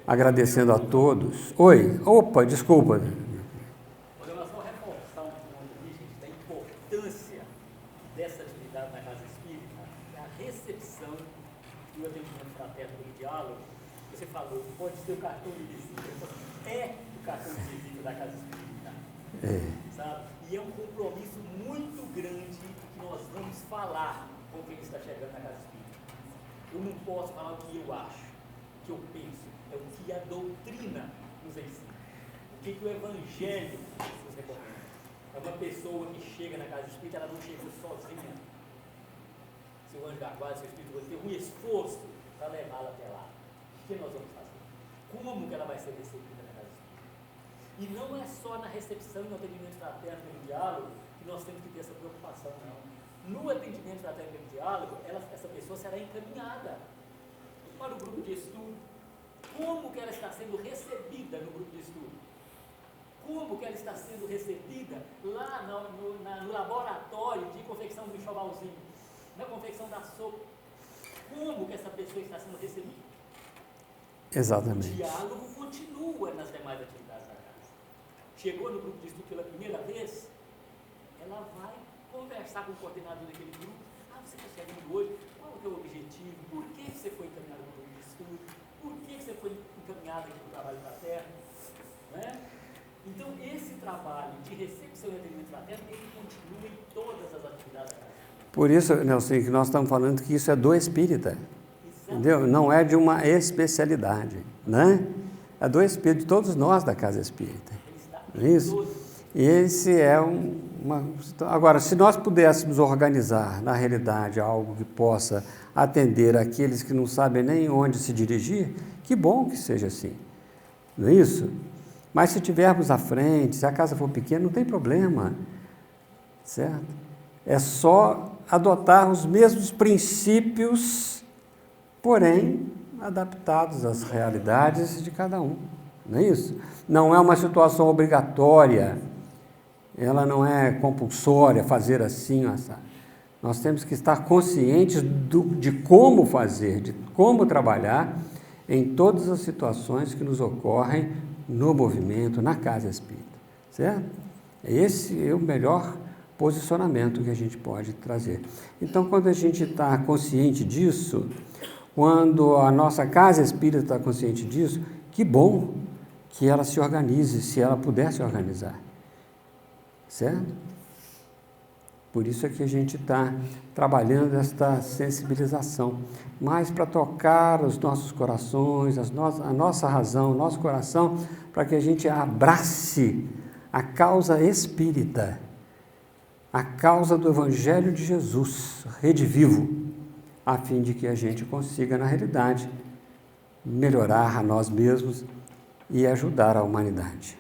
agradecendo a todos. Oi, opa, desculpa. Nós vamos reforçar um ponto aqui, gente, da importância dessa atividade na casa espírita, a recepção do atendimento fraterno do diálogo. Você falou, pode ser o cartão de visita, é o cartão de visita da casa espírita, sabe? E é um compromisso muito grande que nós vamos falar com quem está chegando na casa espírita. Eu não posso falar o que eu acho, o que eu penso, é o que a doutrina nos ensina, o que o evangelho nos recomenda. É uma pessoa que chega na casa espírita, ela não chega sozinha. Seu anjo da guarda, seu espírito, vai ter um esforço para levá-la até lá. O que nós vamos fazer? como que ela vai ser recebida na casa espírita. E não é só na recepção e no atendimento fraterno e no diálogo que nós temos que ter essa preocupação, não. No atendimento fraterno e no diálogo, essa pessoa será encaminhada para o grupo de estudo. Como que ela está sendo recebida no grupo de estudo? Como que ela está sendo recebida lá no laboratório de confecção do enxovalzinho, na confecção da sopa? Como que essa pessoa está sendo recebida? Exatamente. O diálogo continua nas demais atividades da casa. Chegou no grupo de estudo pela primeira vez, ela vai conversar com o coordenador daquele grupo. Você está chegando hoje, qual é o objetivo? Por que você foi encaminhado para o grupo de estudo? Por que você foi encaminhado aqui para o trabalho fraterno? Né? Então, esse trabalho de recepção e atendimento fraterno, ele continua em todas as atividades da casa. Por isso, Nelson, que nós estamos falando que isso é do espírita. Entendeu? Não é de uma especialidade, né? É do espírito de todos nós da casa espírita. Isso. E esse é uma... Agora, se nós pudéssemos organizar, na realidade, algo que possa atender aqueles que não sabem nem onde se dirigir, que bom que seja assim. Não é isso? Mas se tivermos à frente, se a casa for pequena, não tem problema. Certo? É só adotar os mesmos princípios, porém, adaptados às realidades de cada um. Não é isso? Não é uma situação obrigatória, ela não é compulsória, fazer assim, assado. Nós temos que estar conscientes de como fazer, de como trabalhar em todas as situações que nos ocorrem no movimento, na casa espírita. Certo? Esse é o melhor posicionamento que a gente pode trazer. Então, quando a gente está consciente disso, quando a nossa casa espírita está consciente disso, que bom que ela se organize, se ela puder se organizar. Certo? Por isso é que a gente está trabalhando esta sensibilização, mais para tocar os nossos corações, a nossa razão, o nosso coração, para que a gente abrace a causa espírita, a causa do Evangelho de Jesus, redivivo, a fim de que a gente consiga, na realidade, melhorar a nós mesmos e ajudar a humanidade.